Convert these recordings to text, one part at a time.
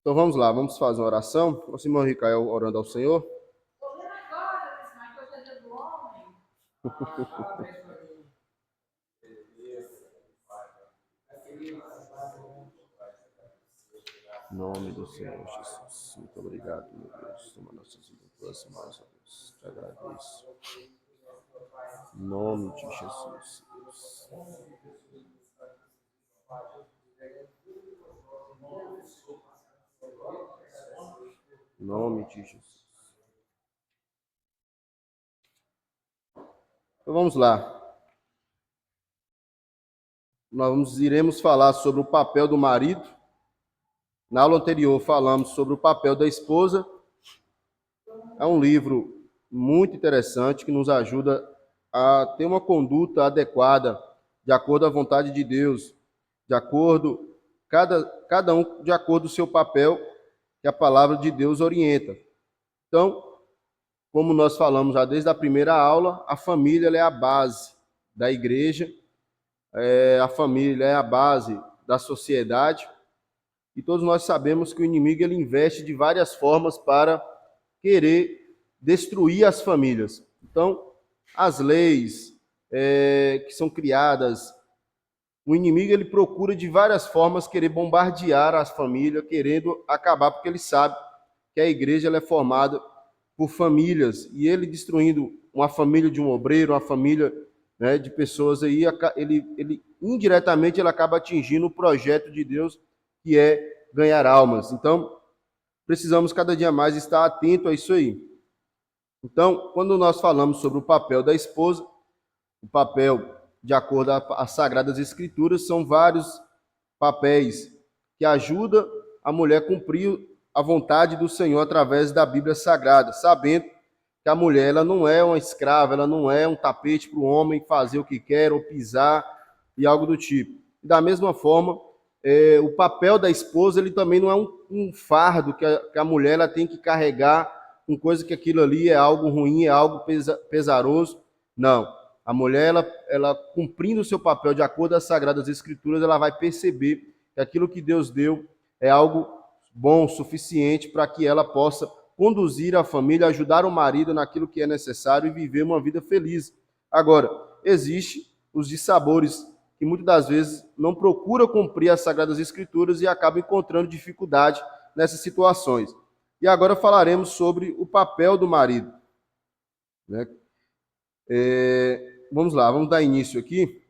Então vamos lá, vamos fazer uma oração. O irmão Ricael orando ao Senhor. Em nome do Senhor Jesus. Muito obrigado, meu Deus. Toma nossas vidas em tuas mãos, ó Deus. Te agradeço. Em nome de Jesus, Deus. Em nome de Jesus. Então vamos lá. Nós iremos falar sobre o papel do marido. Na aula anterior falamos sobre o papel da esposa. É um livro muito interessante que nos ajuda a ter uma conduta adequada, de acordo à vontade de Deus, de acordo, cada um de acordo com o seu papel que a palavra de Deus orienta. Então, como nós falamos já desde a primeira aula, a família é a base da igreja, a família é a base da sociedade, e todos nós sabemos que o inimigo ele investe de várias formas para querer destruir as famílias. Então, as leis que são criadas, o inimigo ele procura de várias formas querer bombardear as famílias, querendo acabar, porque ele sabe que a igreja ela é formada por famílias, e ele destruindo uma família de um obreiro, uma família, né, de pessoas aí, ele indiretamente ele acaba atingindo o projeto de Deus, que é ganhar almas. Então, precisamos cada dia mais estar atento a isso aí. Então, quando nós falamos sobre o papel da esposa, o papel, de acordo às Sagradas Escrituras, são vários papéis que ajudam a mulher a cumprir a vontade do Senhor através da Bíblia Sagrada, sabendo que a mulher ela não é uma escrava, ela não é um tapete para o homem fazer o que quer ou pisar e algo do tipo. Da mesma forma, o papel da esposa ele também não é um fardo que a mulher ela tem que carregar, com coisa que aquilo ali é algo ruim, é algo pesaroso. Não. A mulher, ela cumprindo o seu papel de acordo às Sagradas Escrituras, ela vai perceber que aquilo que Deus deu é algo bom, suficiente para que ela possa conduzir a família, ajudar o marido naquilo que é necessário e viver uma vida feliz. Agora, existem os dissabores que muitas das vezes não procuram cumprir as Sagradas Escrituras e acabam encontrando dificuldade nessas situações. E agora falaremos sobre o papel do marido, né? Vamos lá, vamos dar início aqui.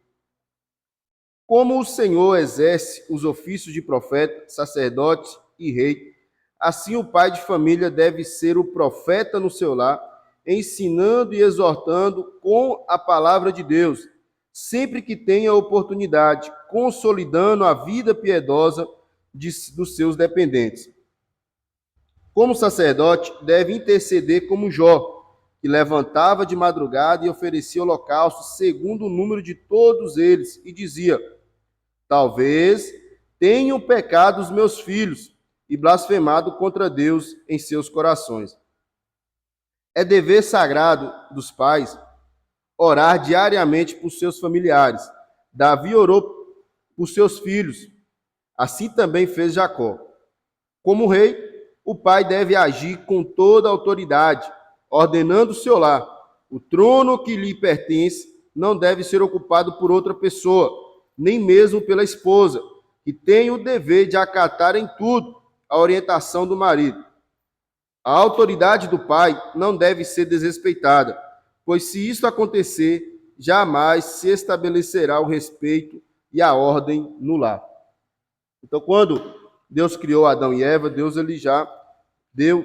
Como o Senhor exerce os ofícios de profeta, sacerdote e rei, assim o pai de família deve ser o profeta no seu lar, ensinando e exortando com a palavra de Deus, sempre que tenha oportunidade, consolidando a vida piedosa dos seus dependentes. Como sacerdote, deve interceder como Jó, que levantava de madrugada e oferecia holocausto segundo o número de todos eles, e dizia: talvez tenham pecado os meus filhos e blasfemado contra Deus em seus corações. É dever sagrado dos pais orar diariamente por seus familiares. Davi orou por seus filhos, assim também fez Jacó. Como rei, o pai deve agir com toda a autoridade, ordenando o seu lar. O trono que lhe pertence não deve ser ocupado por outra pessoa, nem mesmo pela esposa, que tem o dever de acatar em tudo a orientação do marido. A autoridade do pai não deve ser desrespeitada, pois se isso acontecer, jamais se estabelecerá o respeito e a ordem no lar. Então, quando Deus criou Adão e Eva, Deus ele já deu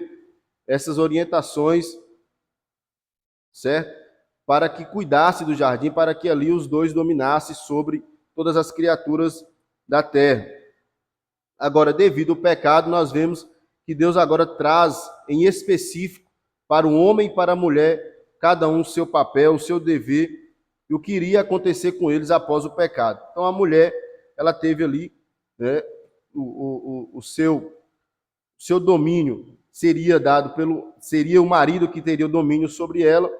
essas orientações, certo? Para que cuidasse do jardim, para que ali os dois dominassem sobre todas as criaturas da terra. Agora, devido ao pecado, nós vemos que Deus agora traz em específico para o homem e para a mulher, cada um o seu papel, o seu dever, e o que iria acontecer com eles após o pecado. Então, a mulher, ela teve ali, né, o seu domínio seria dado seria o marido que teria o domínio sobre ela,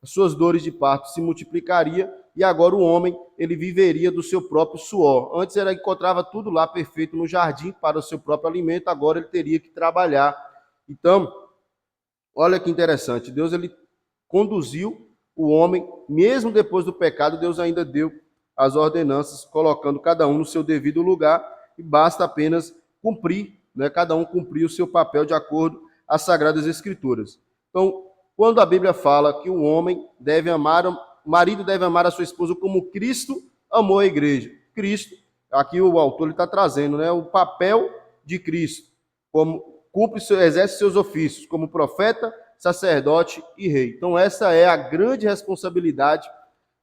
as suas dores de parto se multiplicaria e agora o homem, ele viveria do seu próprio suor. Antes ele encontrava tudo lá perfeito no jardim para o seu próprio alimento, agora ele teria que trabalhar. Então, olha que interessante, Deus ele conduziu o homem, mesmo depois do pecado, Deus ainda deu as ordenanças, colocando cada um no seu devido lugar, e basta apenas cumprir, né, cada um cumprir o seu papel de acordo às Sagradas Escrituras. Então, quando a Bíblia fala que o homem deve amar, o marido deve amar a sua esposa como Cristo amou a igreja. Cristo, aqui o autor está trazendo, né, o papel de Cristo, como exerce seus ofícios como profeta, sacerdote e rei. Então essa é a grande responsabilidade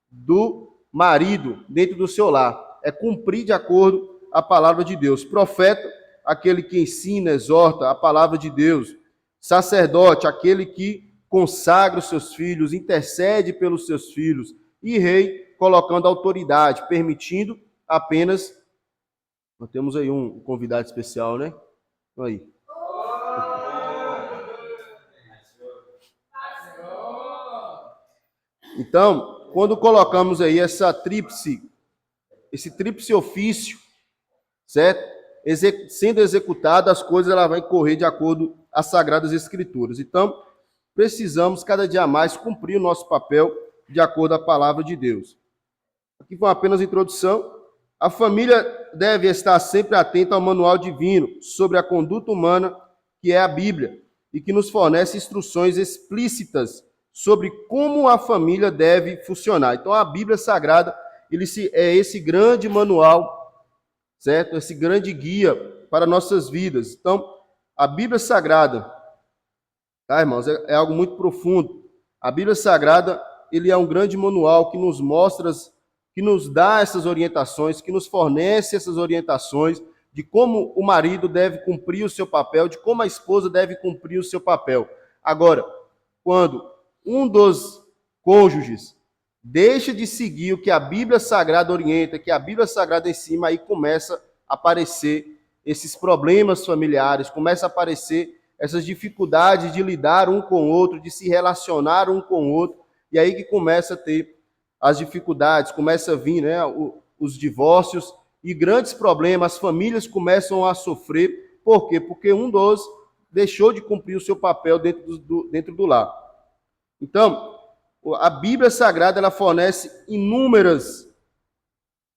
do marido dentro do seu lar, é cumprir de acordo a palavra de Deus. Profeta, aquele que ensina, exorta a palavra de Deus. Sacerdote, aquele que consagra os seus filhos, intercede pelos seus filhos. E rei, colocando autoridade, permitindo apenas... Nós temos aí um convidado especial, né? Aí. Então, quando colocamos aí esse tríplice ofício, certo? Sendo executado, as coisas ela vai correr de acordo às Sagradas Escrituras. Então, precisamos cada dia mais cumprir o nosso papel de acordo à palavra de Deus. Aqui foi apenas a introdução. A família deve estar sempre atenta ao manual divino sobre a conduta humana, que é a Bíblia, e que nos fornece instruções explícitas sobre como a família deve funcionar. Então, a Bíblia Sagrada é esse grande manual, certo? Esse grande guia para nossas vidas. Então, a Bíblia Sagrada, tá, irmãos, é algo muito profundo. A Bíblia Sagrada, ele é um grande manual que nos mostra, que nos dá essas orientações, que nos fornece essas orientações de como o marido deve cumprir o seu papel, de como a esposa deve cumprir o seu papel. Agora, quando um dos cônjuges deixa de seguir o que a Bíblia Sagrada orienta, que a Bíblia Sagrada ensina, aí começa a aparecer esses problemas familiares, começa a aparecer essas dificuldades de lidar um com o outro, de se relacionar um com o outro, e aí que começa a ter as dificuldades, começa a vir, né, os divórcios e grandes problemas, as famílias começam a sofrer. Por quê? Porque um dos deixou de cumprir o seu papel dentro do lar. Então, a Bíblia Sagrada ela fornece inúmeras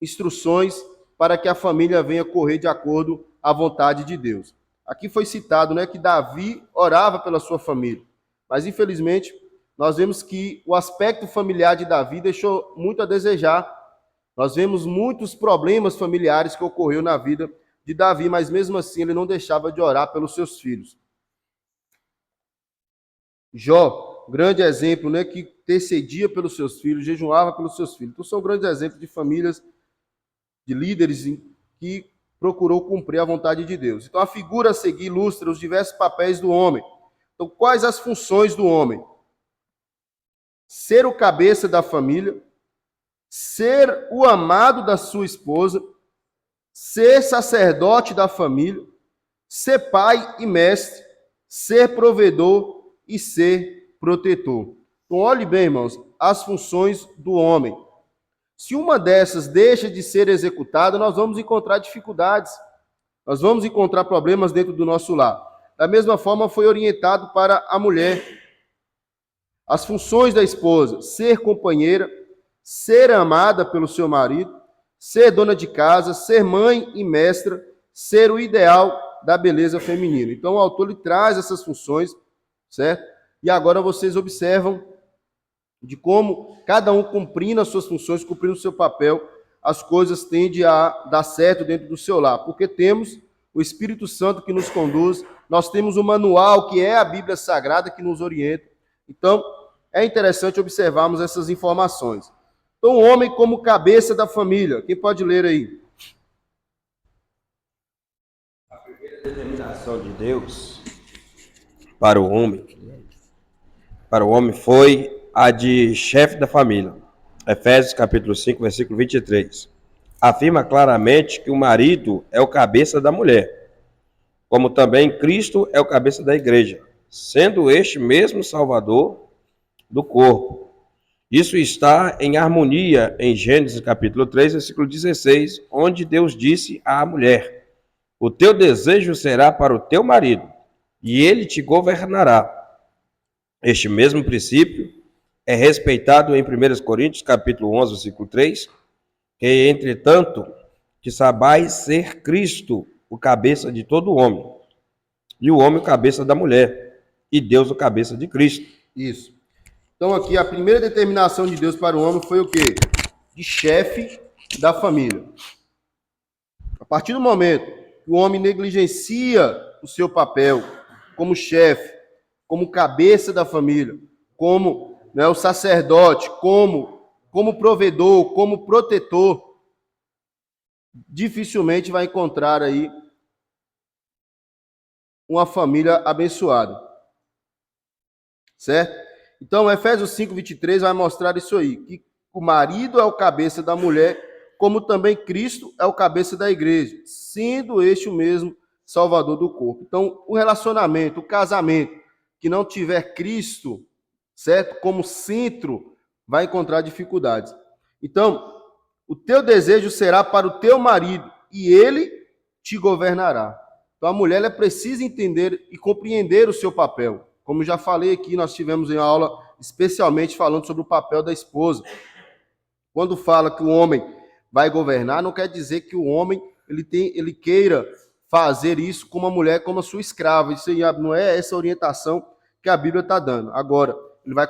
instruções para que a família venha correr de acordo à vontade de Deus. Aqui foi citado, né, que Davi orava pela sua família, mas infelizmente nós vemos que o aspecto familiar de Davi deixou muito a desejar. Nós vemos muitos problemas familiares que ocorreu na vida de Davi, mas mesmo assim ele não deixava de orar pelos seus filhos. Jó, grande exemplo, né, que intercedia pelos seus filhos, jejuava pelos seus filhos. Então, são grandes exemplos de famílias, de líderes que procurou cumprir a vontade de Deus. Então, a figura a seguir ilustra os diversos papéis do homem. Então, quais as funções do homem? Ser o cabeça da família, ser o amado da sua esposa, ser sacerdote da família, ser pai e mestre, ser provedor e ser protetor. Então, olhe bem, irmãos, as funções do homem. Se uma dessas deixa de ser executada, nós vamos encontrar dificuldades, nós vamos encontrar problemas dentro do nosso lar. Da mesma forma, foi orientado para a mulher. As funções da esposa: ser companheira, ser amada pelo seu marido, ser dona de casa, ser mãe e mestra, ser o ideal da beleza feminina. Então, o autor lhe traz essas funções, certo? E agora vocês observam de como cada um cumprindo as suas funções, cumprindo o seu papel, as coisas tendem a dar certo dentro do seu lar, porque temos o Espírito Santo que nos conduz, nós temos o manual que é a Bíblia Sagrada que nos orienta. Então, é interessante observarmos essas informações. Então, o homem como cabeça da família. Quem pode ler aí? A primeira determinação de Deus para o homem foi a de chefe da família. Efésios capítulo 5, versículo 23. Afirma claramente que o marido é o cabeça da mulher, como também Cristo é o cabeça da igreja, sendo este mesmo Salvador do corpo. Isso está em harmonia em Gênesis capítulo 3, versículo 16, onde Deus disse à mulher: o teu desejo será para o teu marido, e ele te governará. Este mesmo princípio é respeitado em 1 Coríntios capítulo 11, versículo 3, que entretanto, que sabais ser Cristo o cabeça de todo homem, e o homem o cabeça da mulher, e Deus o cabeça de Cristo. Isso. Então aqui a primeira determinação de Deus para o homem foi o quê? De chefe da família. A partir do momento que o homem negligencia o seu papel como chefe, como cabeça da família, como, né, o sacerdote, como provedor, como protetor, dificilmente vai encontrar aí uma família abençoada. Certo? Então, Efésios 5, 23 vai mostrar isso aí, que o marido é o cabeça da mulher, como também Cristo é o cabeça da igreja, sendo este o mesmo salvador do corpo. Então, o relacionamento, o casamento, que não tiver Cristo, certo? Como centro, vai encontrar dificuldades. Então, o teu desejo será para o teu marido, e ele te governará. Então, a mulher ela precisa entender e compreender o seu papel. Como já falei aqui, nós tivemos em aula especialmente falando sobre o papel da esposa. Quando fala que o homem vai governar, não quer dizer que o homem ele queira fazer isso com uma mulher como a sua escrava. Isso aí não é essa orientação que a Bíblia está dando. Agora, ele vai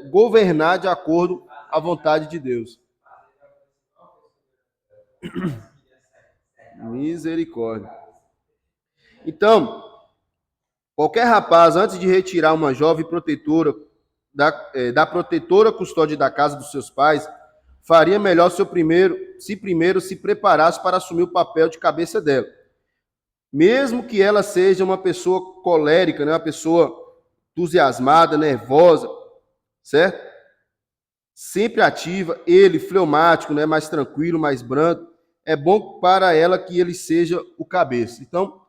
governar de acordo à vontade de Deus. Misericórdia. Então, qualquer rapaz, antes de retirar uma jovem protetora da protetora custódia da casa dos seus pais, faria melhor primeiro se preparasse para assumir o papel de cabeça dela. Mesmo que ela seja uma pessoa colérica, né, uma pessoa entusiasmada, nervosa, certo? Sempre ativa, ele fleumático, né, mais tranquilo, mais brando, é bom para ela que ele seja o cabeça. Então,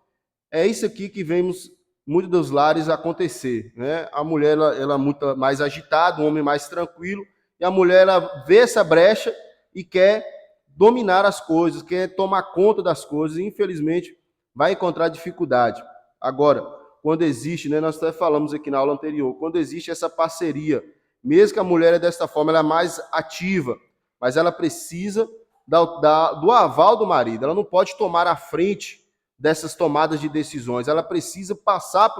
é isso aqui que vemos muitos dos lares acontecer, né? A mulher ela é muito mais agitada, o homem mais tranquilo, e a mulher ela vê essa brecha e quer dominar as coisas, quer tomar conta das coisas, e infelizmente vai encontrar dificuldade. Agora, quando existe, né, nós até falamos aqui na aula anterior, quando existe essa parceria, mesmo que a mulher é desta forma, ela é mais ativa, mas ela precisa do aval do marido, ela não pode tomar a frente dessas tomadas de decisões, ela precisa passar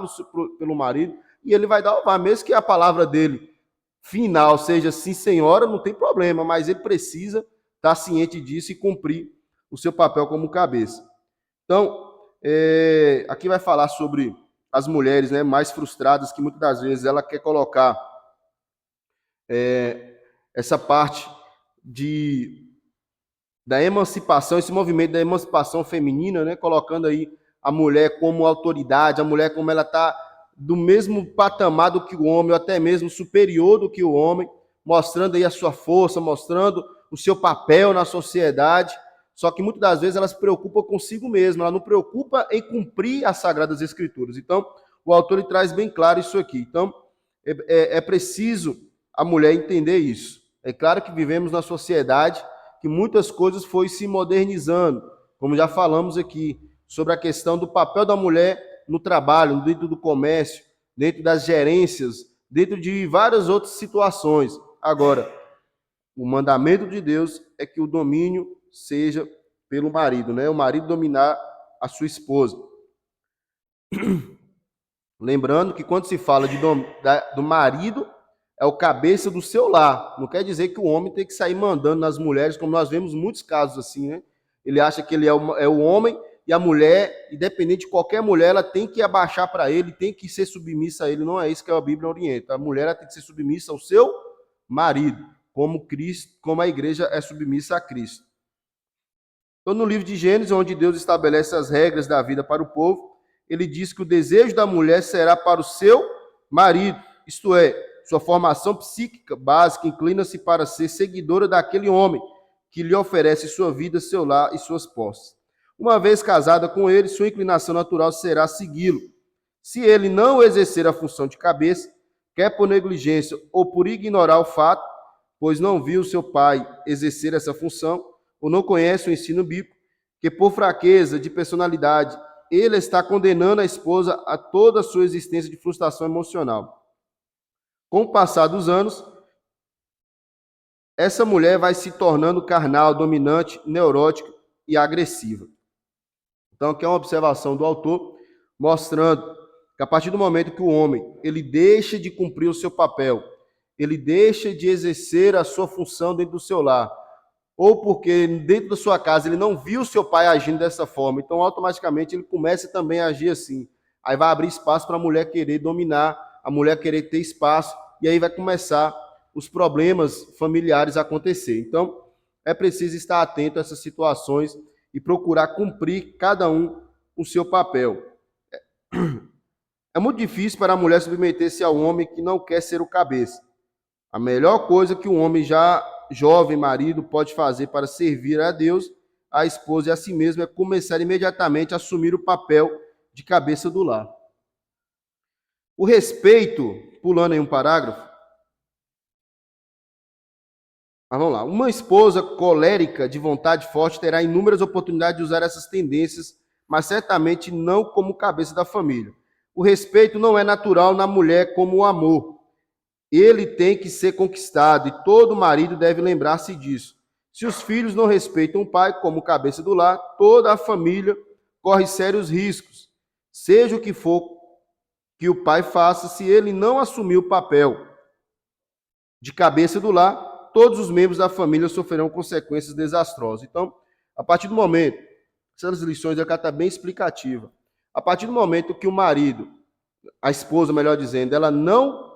pelo marido e ele vai dar o aval, mesmo que a palavra dele final seja sim, senhora, não tem problema, mas ele precisa estar ciente disso e cumprir o seu papel como cabeça. Então, aqui vai falar sobre as mulheres, né, mais frustradas, que muitas das vezes ela quer colocar essa parte da emancipação, esse movimento da emancipação feminina, né, colocando aí a mulher como autoridade, a mulher como ela está do mesmo patamar do que o homem, ou até mesmo superior do que o homem, mostrando aí a sua força, mostrando o seu papel na sociedade. Só que muitas das vezes ela se preocupa consigo mesma, ela não preocupa em cumprir as Sagradas Escrituras. Então, o autor ele traz bem claro isso aqui. Então, é preciso a mulher entender isso. É claro que vivemos na sociedade que muitas coisas foi se modernizando, como já falamos aqui, sobre a questão do papel da mulher no trabalho, dentro do comércio, dentro das gerências, dentro de várias outras situações. Agora, o mandamento de Deus é que o domínio seja pelo marido, né? O marido dominar a sua esposa. Lembrando que quando se fala do marido, é o cabeça do seu lar. Não quer dizer que o homem tem que sair mandando nas mulheres, como nós vemos muitos casos assim, né? Ele acha que ele é o homem e a mulher, independente de qualquer mulher, ela tem que abaixar para ele, tem que ser submissa a ele. Não é isso que a Bíblia orienta. A mulher ela tem que ser submissa ao seu marido, como Cristo, como a igreja é submissa a Cristo. Então, no livro de Gênesis, onde Deus estabelece as regras da vida para o povo, ele diz que o desejo da mulher será para o seu marido, isto é, sua formação psíquica básica inclina-se para ser seguidora daquele homem que lhe oferece sua vida, seu lar e suas posses. Uma vez casada com ele, sua inclinação natural será segui-lo. Se ele não exercer a função de cabeça, quer por negligência ou por ignorar o fato, pois não viu seu pai exercer essa função, ou não conhece o ensino bíblico, que por fraqueza de personalidade, ele está condenando a esposa a toda a sua existência de frustração emocional. Com o passar dos anos, essa mulher vai se tornando carnal, dominante, neurótica e agressiva. Então, aqui é uma observação do autor, mostrando que a partir do momento que o homem ele deixa de cumprir o seu papel, ele deixa de exercer a sua função dentro do seu lar, ou porque dentro da sua casa ele não viu seu pai agindo dessa forma, então automaticamente ele começa também a agir assim. Aí vai abrir espaço para a mulher querer dominar, a mulher querer ter espaço, e aí vai começar os problemas familiares a acontecer. Então, é preciso estar atento a essas situações e procurar cumprir cada um o seu papel. É muito difícil para a mulher submeter-se ao homem que não quer ser o cabeça. A melhor coisa que um homem já jovem marido pode fazer para servir a Deus, a esposa e a si mesmo é começar imediatamente a assumir o papel de cabeça do lar. O respeito, pulando em um parágrafo, mas vamos lá. Uma esposa colérica, de vontade forte, terá inúmeras oportunidades de usar essas tendências, mas certamente não como cabeça da família. O respeito não é natural na mulher como o amor. Ele tem que ser conquistado e todo marido deve lembrar-se disso. Se os filhos não respeitam o pai como cabeça do lar, toda a família corre sérios riscos. Seja o que for que o pai faça, se ele não assumir o papel de cabeça do lar, todos os membros da família sofrerão consequências desastrosas. Então, a partir do momento, essas lições aqui estão bem explicativas. A partir do momento que o marido, a esposa, melhor dizendo, ela não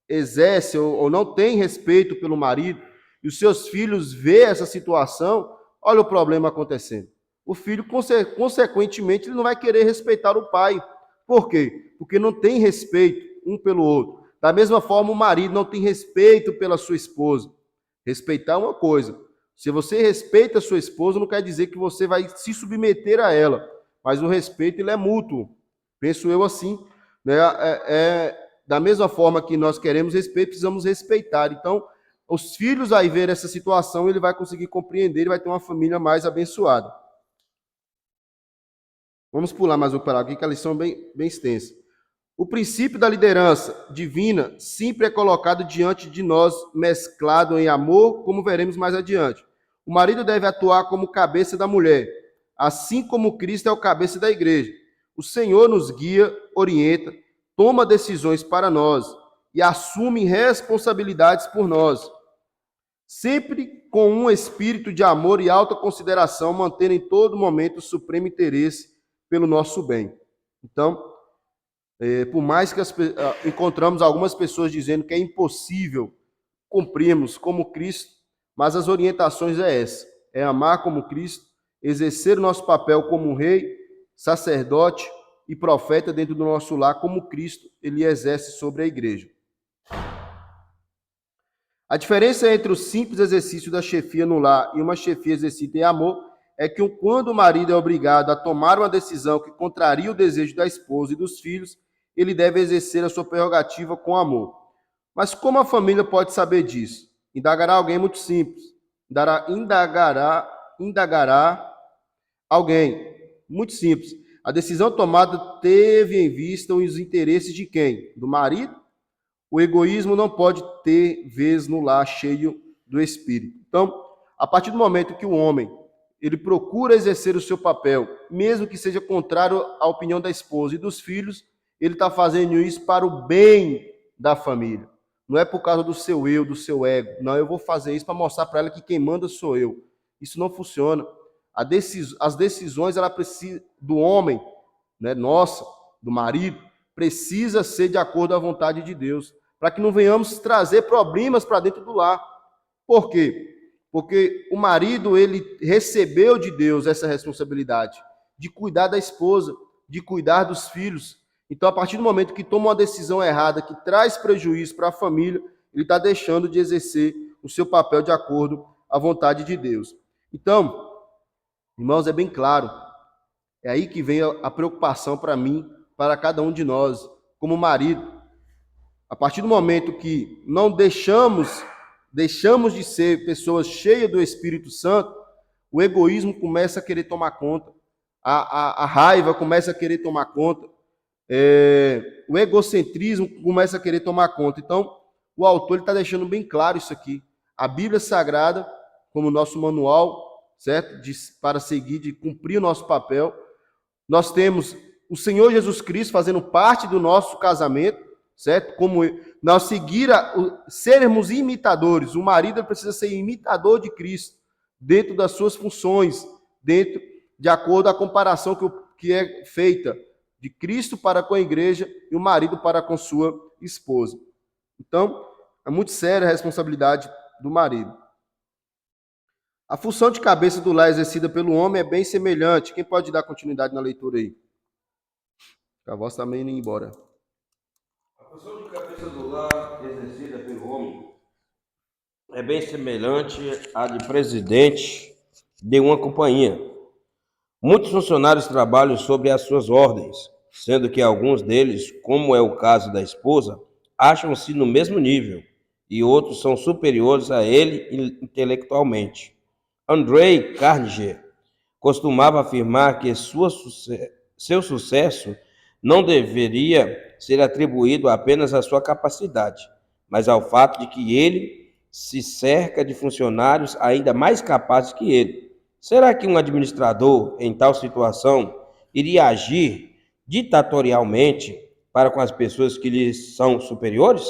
exerce ou não tem respeito pelo marido, e os seus filhos vê essa situação, olha o problema acontecendo. O filho, consequentemente, ele não vai querer respeitar o pai. Por quê? Porque não tem respeito um pelo outro. Da mesma forma, o marido não tem respeito pela sua esposa. Respeitar é uma coisa. Se você respeita a sua esposa, não quer dizer que você vai se submeter a ela. Mas o respeito ele é mútuo. Penso eu assim. Né? Da mesma forma que nós queremos respeito, precisamos respeitar. Então, os filhos, aí ver essa situação, ele vai conseguir compreender e vai ter uma família mais abençoada. Vamos pular mais um parágrafo aqui, que a lição é bem extensa. O princípio da liderança divina sempre é colocado diante de nós, mesclado em amor, como veremos mais adiante. O marido deve atuar como cabeça da mulher, assim como Cristo é o cabeça da igreja. O Senhor nos guia, orienta, toma decisões para nós e assume responsabilidades por nós. Sempre com um espírito de amor e alta consideração, mantendo em todo momento o supremo interesse pelo nosso bem. Então, por mais que encontramos algumas pessoas dizendo que é impossível cumprirmos como Cristo, mas as orientações é essa, é amar como Cristo, exercer o nosso papel como rei, sacerdote e profeta dentro do nosso lar, como Cristo ele exerce sobre a igreja. A diferença entre o simples exercício da chefia no lar e uma chefia exercida em amor é que quando o marido é obrigado a tomar uma decisão que contraria o desejo da esposa e dos filhos, ele deve exercer a sua prerrogativa com amor. Mas como a família pode saber disso? Indagará alguém muito simples. Indagará alguém muito simples. A decisão tomada teve em vista os interesses de quem? Do marido? O egoísmo não pode ter vez no lar cheio do espírito. Então, a partir do momento que o homem ele procura exercer o seu papel, mesmo que seja contrário à opinião da esposa e dos filhos, ele está fazendo isso para o bem da família. Não é por causa do seu eu, do seu ego. Não, eu vou fazer isso para mostrar para ela que quem manda sou eu. Isso não funciona. As decisões ela precisa, do homem, né, nossa, do marido, precisa ser de acordo à vontade de Deus, para que não venhamos trazer problemas para dentro do lar. Por quê? Porque o marido ele recebeu de Deus essa responsabilidade de cuidar da esposa, de cuidar dos filhos. Então, a partir do momento que toma uma decisão errada, que traz prejuízo para a família, ele está deixando de exercer o seu papel de acordo à vontade de Deus. Então, irmãos, é bem claro, é aí que vem a preocupação para mim, para cada um de nós, como marido. A partir do momento que não deixamos deixamos de ser pessoas cheias do Espírito Santo, o egoísmo começa a querer tomar conta, a raiva começa a querer tomar conta, o egocentrismo começa a querer tomar conta. Então, o autor está deixando bem claro isso aqui. A Bíblia Sagrada, como nosso manual, certo? Para seguir, de cumprir o nosso papel. Nós temos o Senhor Jesus Cristo fazendo parte do nosso casamento, certo? Como nós sermos imitadores. O marido precisa ser imitador de Cristo, dentro das suas funções, de acordo com a comparação que é feita de Cristo para com a igreja e o marido para com sua esposa. Então, é muito séria a responsabilidade do marido. A função de cabeça do lar exercida pelo homem é bem semelhante. Quem pode dar continuidade na leitura aí? A voz está meio indo embora. A função de cabeça do lar exercida pelo homem é bem semelhante à de presidente de uma companhia. Muitos funcionários trabalham sob as suas ordens, sendo que alguns deles, como é o caso da esposa, acham-se no mesmo nível e outros são superiores a ele intelectualmente. Andrei Carnegie costumava afirmar que seu sucesso não deveria ser atribuído apenas à sua capacidade, mas ao fato de que ele se cerca de funcionários ainda mais capazes que ele. Será que um administrador, em tal situação, iria agir ditatorialmente para com as pessoas que lhe são superiores?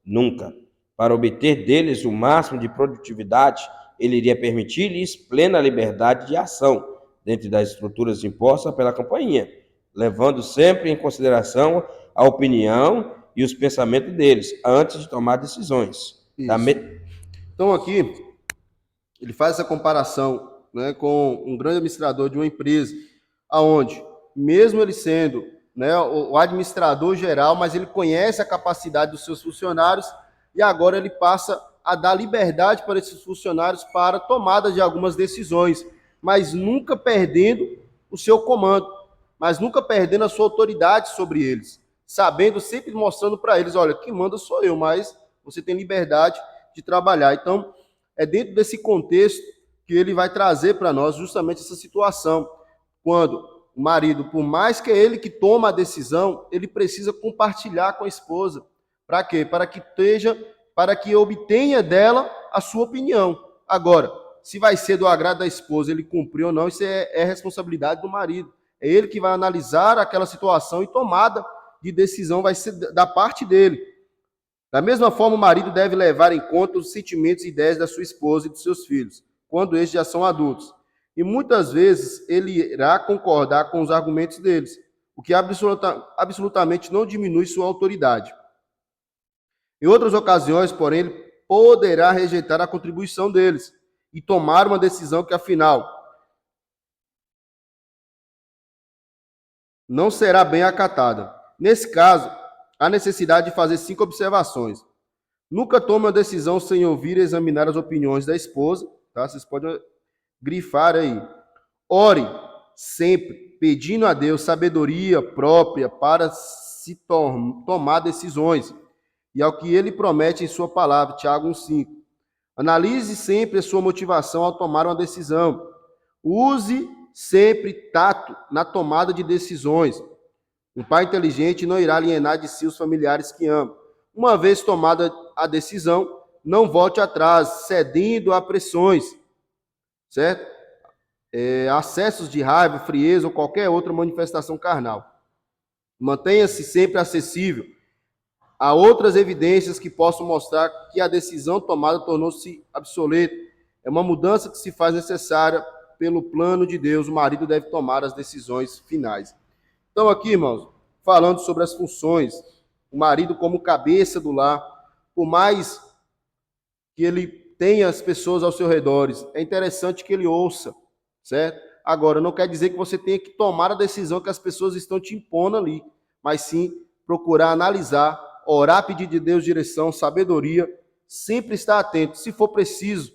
Nunca. Para obter deles o máximo de produtividade, ele iria permitir-lhes plena liberdade de ação dentro das estruturas impostas pela companhia, levando sempre em consideração a opinião e os pensamentos deles antes de tomar decisões. Então aqui, ele faz essa comparação, né, com um grande administrador de uma empresa, aonde, mesmo ele sendo, né, o administrador geral, mas ele conhece a capacidade dos seus funcionários e agora ele passa a dar liberdade para esses funcionários para tomada de algumas decisões, mas nunca perdendo o seu comando, mas nunca perdendo a sua autoridade sobre eles, sabendo, sempre mostrando para eles, olha, quem manda sou eu, mas você tem liberdade de trabalhar. Então, é dentro desse contexto que ele vai trazer para nós justamente essa situação, quando o marido, por mais que é ele que toma a decisão, ele precisa compartilhar com a esposa. Para quê? Para que obtenha dela a sua opinião. Agora, se vai ser do agrado da esposa ele cumprir ou não, isso é responsabilidade do marido. É ele que vai analisar aquela situação e tomada de decisão vai ser da parte dele. Da mesma forma, o marido deve levar em conta os sentimentos e ideias da sua esposa e dos seus filhos, quando estes já são adultos. E muitas vezes ele irá concordar com os argumentos deles, o que absolutamente não diminui sua autoridade. Em outras ocasiões, porém, ele poderá rejeitar a contribuição deles e tomar uma decisão que, afinal, não será bem acatada. Nesse caso, há necessidade de fazer 5 observações. Nunca tome uma decisão sem ouvir e examinar as opiniões da esposa, tá? Vocês podem grifar aí. Ore sempre, pedindo a Deus sabedoria própria para se tomar decisões, e ao que ele promete em sua palavra, Tiago 1,5. Analise sempre a sua motivação ao tomar uma decisão. Use sempre tato na tomada de decisões. Um pai inteligente não irá alienar de si os familiares que ama. Uma vez tomada a decisão, não volte atrás, cedendo a pressões, certo? Acessos de raiva, frieza ou qualquer outra manifestação carnal. Mantenha-se sempre acessível a outras evidências que possam mostrar que a decisão tomada tornou-se obsoleta. É uma mudança que se faz necessária pelo plano de Deus. O marido deve tomar as decisões finais. Então aqui, irmãos, falando sobre as funções, o marido como cabeça do lar, por mais que ele tenha as pessoas ao seu redor, é interessante que ele ouça, certo? Agora, não quer dizer que você tenha que tomar a decisão que as pessoas estão te impondo ali, mas sim procurar analisar, orar, pedir de Deus direção, sabedoria, sempre estar atento. Se for preciso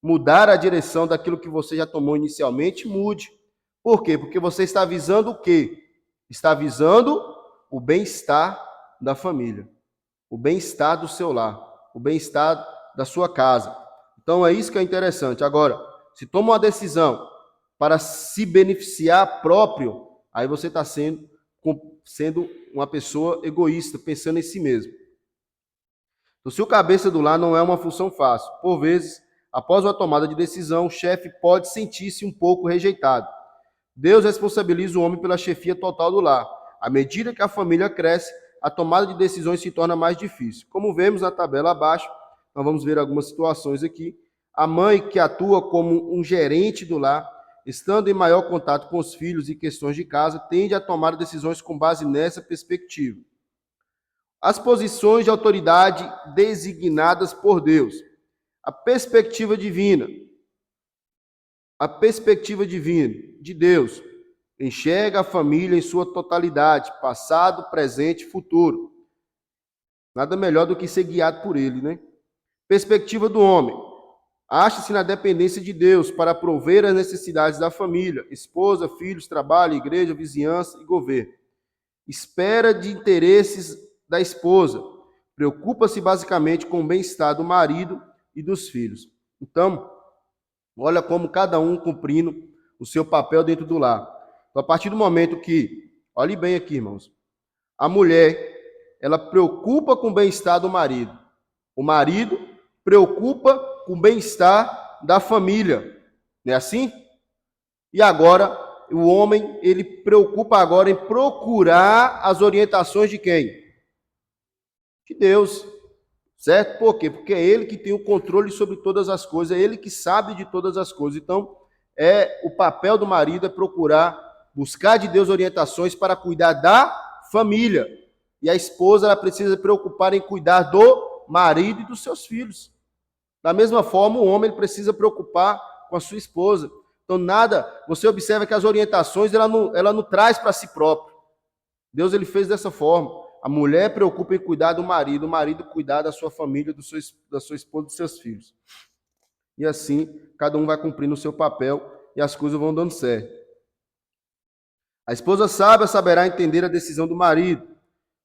mudar a direção daquilo que você já tomou inicialmente, mude. Por quê? Porque você está visando o quê? Está visando o bem-estar da família, o bem-estar do seu lar, o bem-estar da sua casa. Então é isso que é interessante. Agora, se toma uma decisão para se beneficiar próprio, aí você está sendo uma pessoa egoísta, pensando em si mesmo. Então, se o cabeça do lar não é uma função fácil, por vezes, após uma tomada de decisão, o chefe pode sentir-se um pouco rejeitado. Deus responsabiliza o homem pela chefia total do lar. À medida que a família cresce, a tomada de decisões se torna mais difícil. Como vemos na tabela abaixo, nós vamos ver algumas situações aqui. A mãe, que atua como um gerente do lar, estando em maior contato com os filhos e questões de casa, tende a tomar decisões com base nessa perspectiva. As posições de autoridade designadas por Deus. A perspectiva divina. A perspectiva divina de Deus enxerga a família em sua totalidade, passado, presente e futuro. Nada melhor do que ser guiado por ele, né? Perspectiva do homem. Acha-se na dependência de Deus para prover as necessidades da família, esposa, filhos, trabalho, igreja, vizinhança e governo. Espera de interesses da esposa. Preocupa-se basicamente com o bem-estar do marido e dos filhos. Então, olha como cada um cumprindo o seu papel dentro do lar. Então, a partir do momento que, olhe bem aqui, irmãos, a mulher, ela preocupa com o bem-estar do marido. O marido preocupa com o bem-estar da família. Não é assim? E agora, o homem, ele preocupa agora em procurar as orientações de quem? De Deus. Certo? Por quê? Porque é ele que tem o controle sobre todas as coisas, é ele que sabe de todas as coisas. Então, o papel do marido é procurar, buscar de Deus orientações para cuidar da família. E a esposa, ela precisa se preocupar em cuidar do marido e dos seus filhos. Da mesma forma, o homem precisa preocupar com a sua esposa. Então, você observa que as orientações, ela não traz para si próprio. Deus, ele fez dessa forma. A mulher preocupa em cuidar do marido, o marido cuidar da sua família, da sua esposa e dos seus filhos. E assim, cada um vai cumprindo o seu papel e as coisas vão dando certo. A esposa sábia saberá entender a decisão do marido.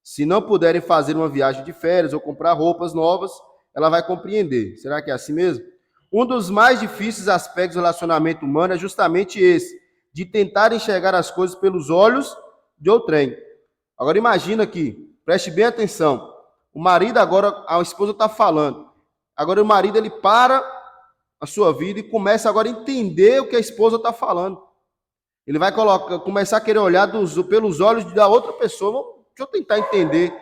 Se não puderem fazer uma viagem de férias ou comprar roupas novas, ela vai compreender. Será que é assim mesmo? Um dos mais difíceis aspectos do relacionamento humano é justamente esse, de tentar enxergar as coisas pelos olhos de outrem. Agora imagina aqui, preste bem atenção. O marido agora, a esposa está falando. Agora o marido, ele para a sua vida e começa agora a entender o que a esposa está falando. Ele vai começar a querer olhar pelos olhos da outra pessoa. Deixa eu tentar entender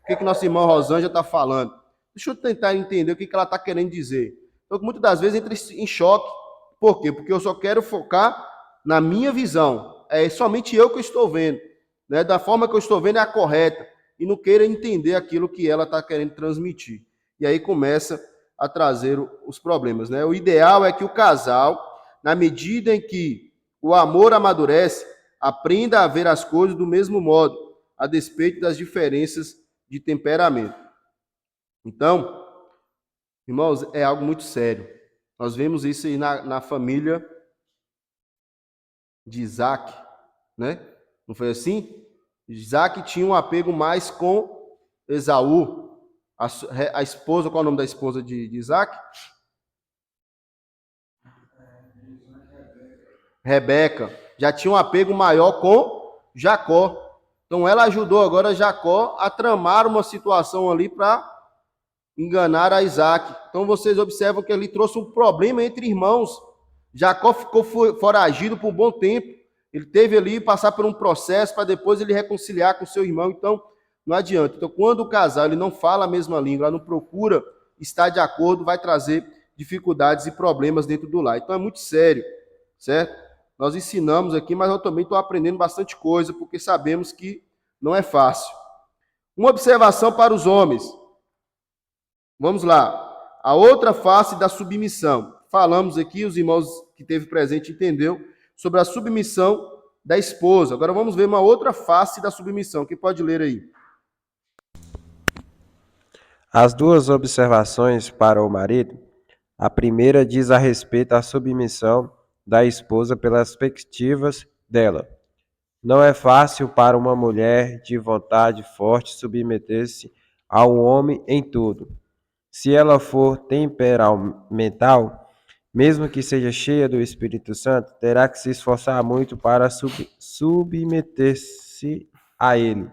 o que nossa irmã Rosângela está falando. Deixa eu tentar entender o que ela está querendo dizer. Então, muitas das vezes entra em choque. Por quê? Porque eu só quero focar na minha visão. É somente eu que estou vendo. Né? Da forma que eu estou vendo é a correta. E não queira entender aquilo que ela está querendo transmitir. E aí começa a trazer os problemas. Né? O ideal é que o casal, na medida em que o amor amadurece, aprenda a ver as coisas do mesmo modo, a despeito das diferenças de temperamento. Então, irmãos, é algo muito sério. Nós vemos isso aí na família de Isaac, né? Não foi assim? Isaac tinha um apego mais com Esaú. A esposa, qual é o nome da esposa de Isaac? Rebeca. Já tinha um apego maior com Jacó. Então ela ajudou agora Jacó a tramar uma situação ali para enganar a Isaac. Então vocês observam que ele trouxe um problema entre irmãos. Jacó ficou foragido por um bom tempo. Ele teve ali passar por um processo para depois ele reconciliar com seu irmão. Então não adianta. Então quando o casal ele não fala a mesma língua, não procura estar de acordo, vai trazer dificuldades e problemas dentro do lar. Então é muito sério, certo? Nós ensinamos aqui, mas eu também estou aprendendo bastante coisa, porque sabemos que não é fácil. Uma observação para os homens. Vamos lá. A outra face da submissão. Falamos aqui, os irmãos que teve presente entendeu, sobre a submissão da esposa. Agora vamos ver uma outra face da submissão. Quem pode ler aí? As duas observações para o marido. A primeira diz a respeito à submissão da esposa pelas perspectivas dela. Não é fácil para uma mulher de vontade forte submeter-se a um homem em tudo. Se ela for temperamental, mesmo que seja cheia do Espírito Santo, terá que se esforçar muito para submeter-se a ele.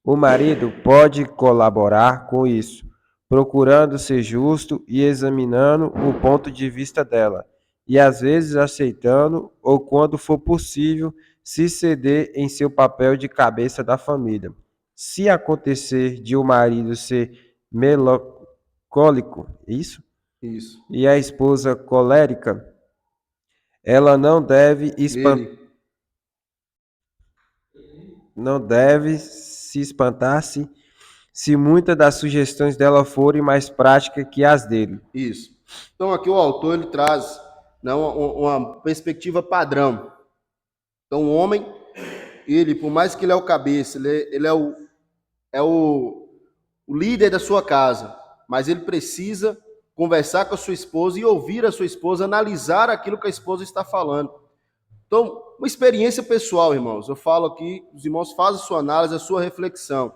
O marido pode colaborar com isso, procurando ser justo e examinando o ponto de vista dela, e às vezes aceitando, ou quando for possível, se ceder em seu papel de cabeça da família. Se acontecer de o marido ser melancólico, isso? Isso. E a esposa colérica, ela Ele. não deve se espantar-se se muitas das sugestões dela forem mais práticas que as dele. Isso. Então aqui o autor ele traz, né, uma perspectiva padrão. Então o homem, ele, por mais que ele é o cabeça, ele é o líder da sua casa, mas ele precisa conversar com a sua esposa e ouvir a sua esposa, analisar aquilo que a esposa está falando. Então, uma experiência pessoal, irmãos. Eu falo aqui, os irmãos fazem a sua análise, a sua reflexão.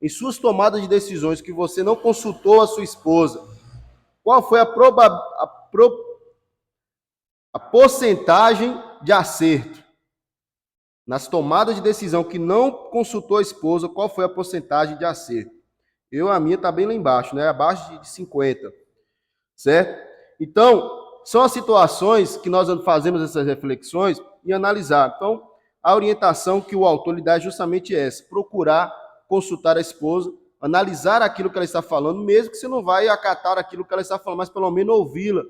Em suas tomadas de decisões que você não consultou a sua esposa, qual foi a porcentagem de acerto? Nas tomadas de decisão que não consultou a esposa, qual foi a porcentagem de acerto? A minha está bem lá embaixo, né? Abaixo de 50, certo? Então, são as situações que nós fazemos essas reflexões e analisar. Então, a orientação que o autor lhe dá é justamente essa: procurar consultar a esposa, analisar aquilo que ela está falando, mesmo que você não vai acatar aquilo que ela está falando, mas pelo menos ouvi-la.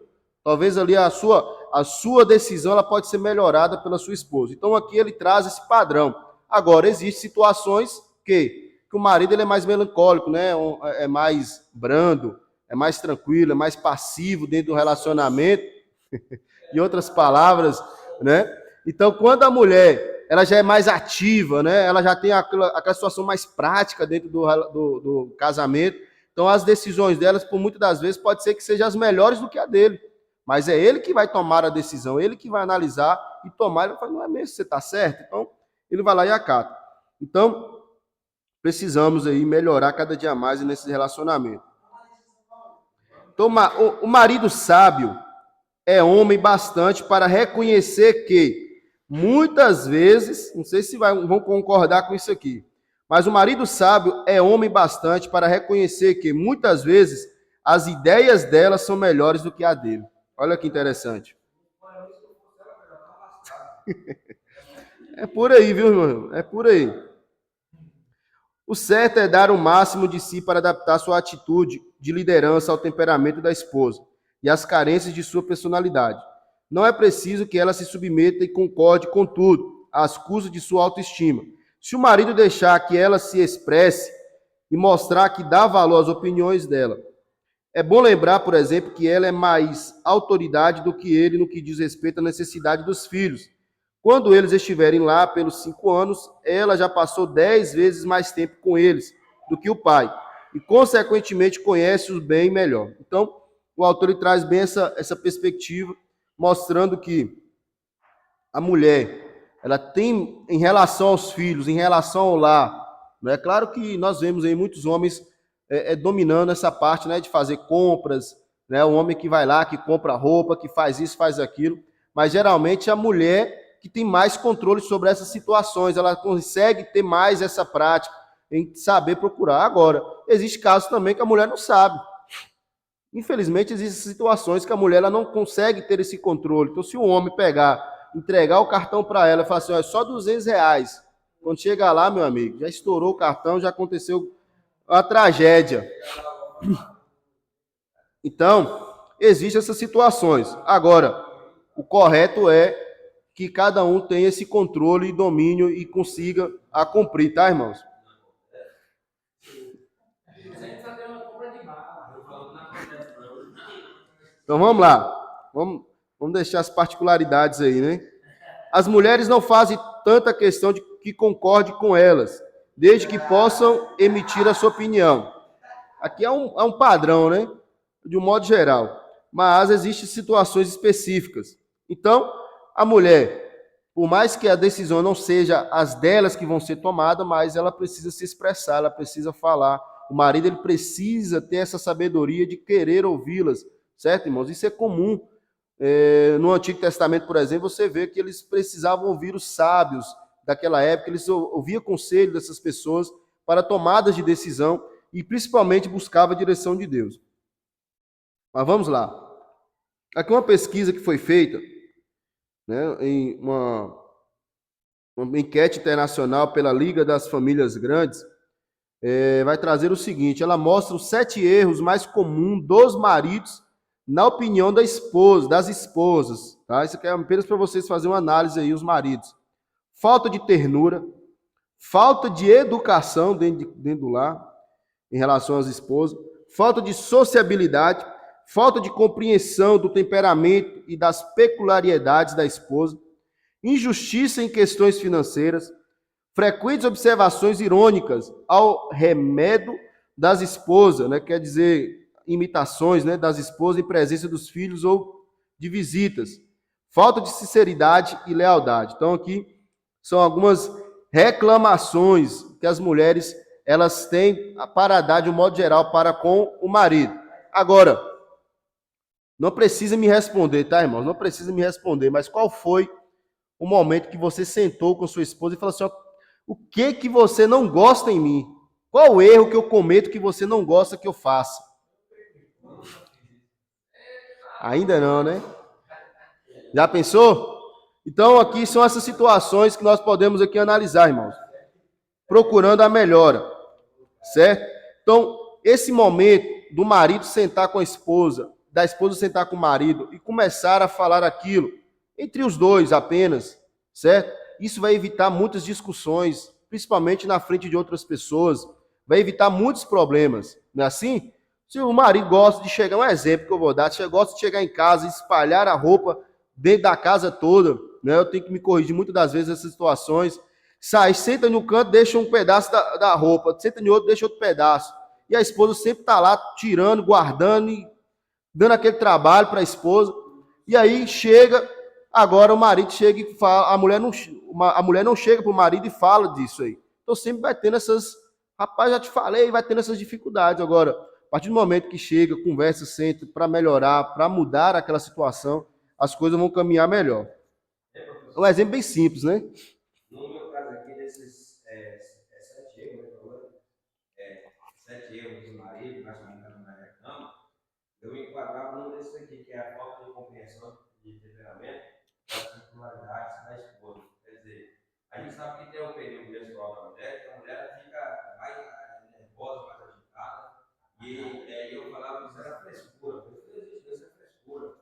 Talvez ali a sua decisão ela pode ser melhorada pela sua esposa. Então aqui ele traz esse padrão. Agora, existem situações que o marido ele é mais melancólico, né? É mais brando, é mais tranquilo, é mais passivo dentro do relacionamento, em outras palavras, né? Então, quando a mulher ela já é mais ativa, né? Ela já tem aquela situação mais prática dentro do casamento. Então, as decisões delas, por muitas das vezes, pode ser que sejam as melhores do que a dele. Mas é ele que vai tomar a decisão, ele que vai analisar e tomar. Ele vai falar, não é mesmo, você está certo? Então, ele vai lá e acata. Então, precisamos aí melhorar cada dia mais nesse relacionamento. Então, o marido sábio é homem bastante para reconhecer que, muitas vezes, não sei se vão concordar com isso aqui, mas o marido sábio é homem bastante para reconhecer que, muitas vezes, as ideias dela são melhores do que a dele. Olha que interessante. É por aí, viu, irmão? É por aí. O certo é dar o máximo de si para adaptar sua atitude de liderança ao temperamento da esposa e às carências de sua personalidade. Não é preciso que ela se submeta e concorde com tudo, às custas de sua autoestima. Se o marido deixar que ela se expresse e mostrar que dá valor às opiniões dela, é bom lembrar, por exemplo, que ela é mais autoridade do que ele no que diz respeito à necessidade dos filhos. Quando eles estiverem lá pelos 5 anos, ela já passou 10 vezes mais tempo com eles do que o pai. E, consequentemente, conhece-os bem melhor. Então, o autor ele traz bem essa perspectiva, mostrando que a mulher, ela tem, em relação aos filhos, em relação ao lar, não é claro que nós vemos aí muitos homens dominando essa parte, né, de fazer compras, né, o homem que vai lá, que compra roupa, que faz isso, faz aquilo, mas geralmente a mulher que tem mais controle sobre essas situações, ela consegue ter mais essa prática em saber procurar. Agora, existe casos também que a mulher não sabe. Infelizmente, existem situações que a mulher ela não consegue ter esse controle. Então, se o homem entregar o cartão para ela e falar assim, ó, é só R$200, quando chega lá, meu amigo, já estourou o cartão, já aconteceu uma tragédia. Então, existem essas situações. Agora, o correto é que cada um tenha esse controle e domínio e consiga a cumprir, tá, irmãos? Então, vamos lá. Vamos deixar as particularidades aí, né? As mulheres não fazem tanta questão de que concorde com elas, desde que possam emitir a sua opinião. Aqui é um padrão, né? De um modo geral. Mas existem situações específicas. Então, a mulher, por mais que a decisão não seja as delas que vão ser tomadas, mas ela precisa se expressar, ela precisa falar o marido ele precisa ter essa sabedoria de querer ouvi-las, certo, irmãos? Isso é comum. No Antigo Testamento, por exemplo, você vê que eles precisavam ouvir os sábios daquela época, eles ouviam conselho dessas pessoas para tomadas de decisão e principalmente buscava a direção de Deus. Mas vamos lá. Aqui uma pesquisa que foi feita, né, em uma enquete internacional pela Liga das Famílias Grandes, vai trazer o seguinte: ela mostra os 7 erros mais comuns dos maridos na opinião das esposas, tá? Isso aqui é apenas para vocês fazerem uma análise aí, os maridos. Falta de ternura, falta de educação dentro do lar, em relação às esposas, falta de sociabilidade, falta de compreensão do temperamento e das peculiaridades da esposa, injustiça em questões financeiras, frequentes observações irônicas ao remédio das esposas, né? Quer dizer, imitações, né, das esposas em presença dos filhos ou de visitas, falta de sinceridade e lealdade. Então aqui são algumas reclamações que as mulheres elas têm para dar de um modo geral para com o marido. Agora, não precisa me responder, tá, irmãos? Não precisa me responder, mas qual foi o momento que você sentou com sua esposa e falou assim: ó, o que você não gosta em mim? Qual o erro que eu cometo que você não gosta que eu faça? Ainda não, né? Já pensou? Então aqui são essas situações que nós podemos aqui analisar, irmãos, procurando a melhora, certo? Então, esse momento do marido sentar com a esposa, da esposa sentar com o marido e começar a falar aquilo, entre os dois apenas, certo? Isso vai evitar muitas discussões, principalmente na frente de outras pessoas, vai evitar muitos problemas, não é assim? Se o marido gosta de chegar, um exemplo que eu vou dar, se gosta de chegar em casa e espalhar a roupa dentro da casa toda, né? Eu tenho que me corrigir muitas das vezes nessas situações. Sai, senta no canto, deixa um pedaço da roupa, senta no outro, deixa outro pedaço. E a esposa sempre está lá tirando, guardando e dando aquele trabalho para a esposa. E aí chega, agora o marido chega e fala, a mulher não chega para o marido e fala disso aí. Então sempre vai tendo essas, rapaz, já te falei, vai tendo essas dificuldades. Agora, a partir do momento que chega, conversa, senta para melhorar, para mudar aquela situação, as coisas vão caminhar melhor. É um exemplo bem simples, né? No meu caso aqui, desses 7 erros, 7 erros do marido, mais ou menos na reclama, eu enquadrava num desses aqui, que é a falta de compreensão de temperamento das particularidades da esposa. Quer dizer, a gente sabe que tem um período menstrual da mulher, que a mulher fica mais nervosa, mais agitada, e eu falava que isso era frescura. Eu falei, isso é frescura.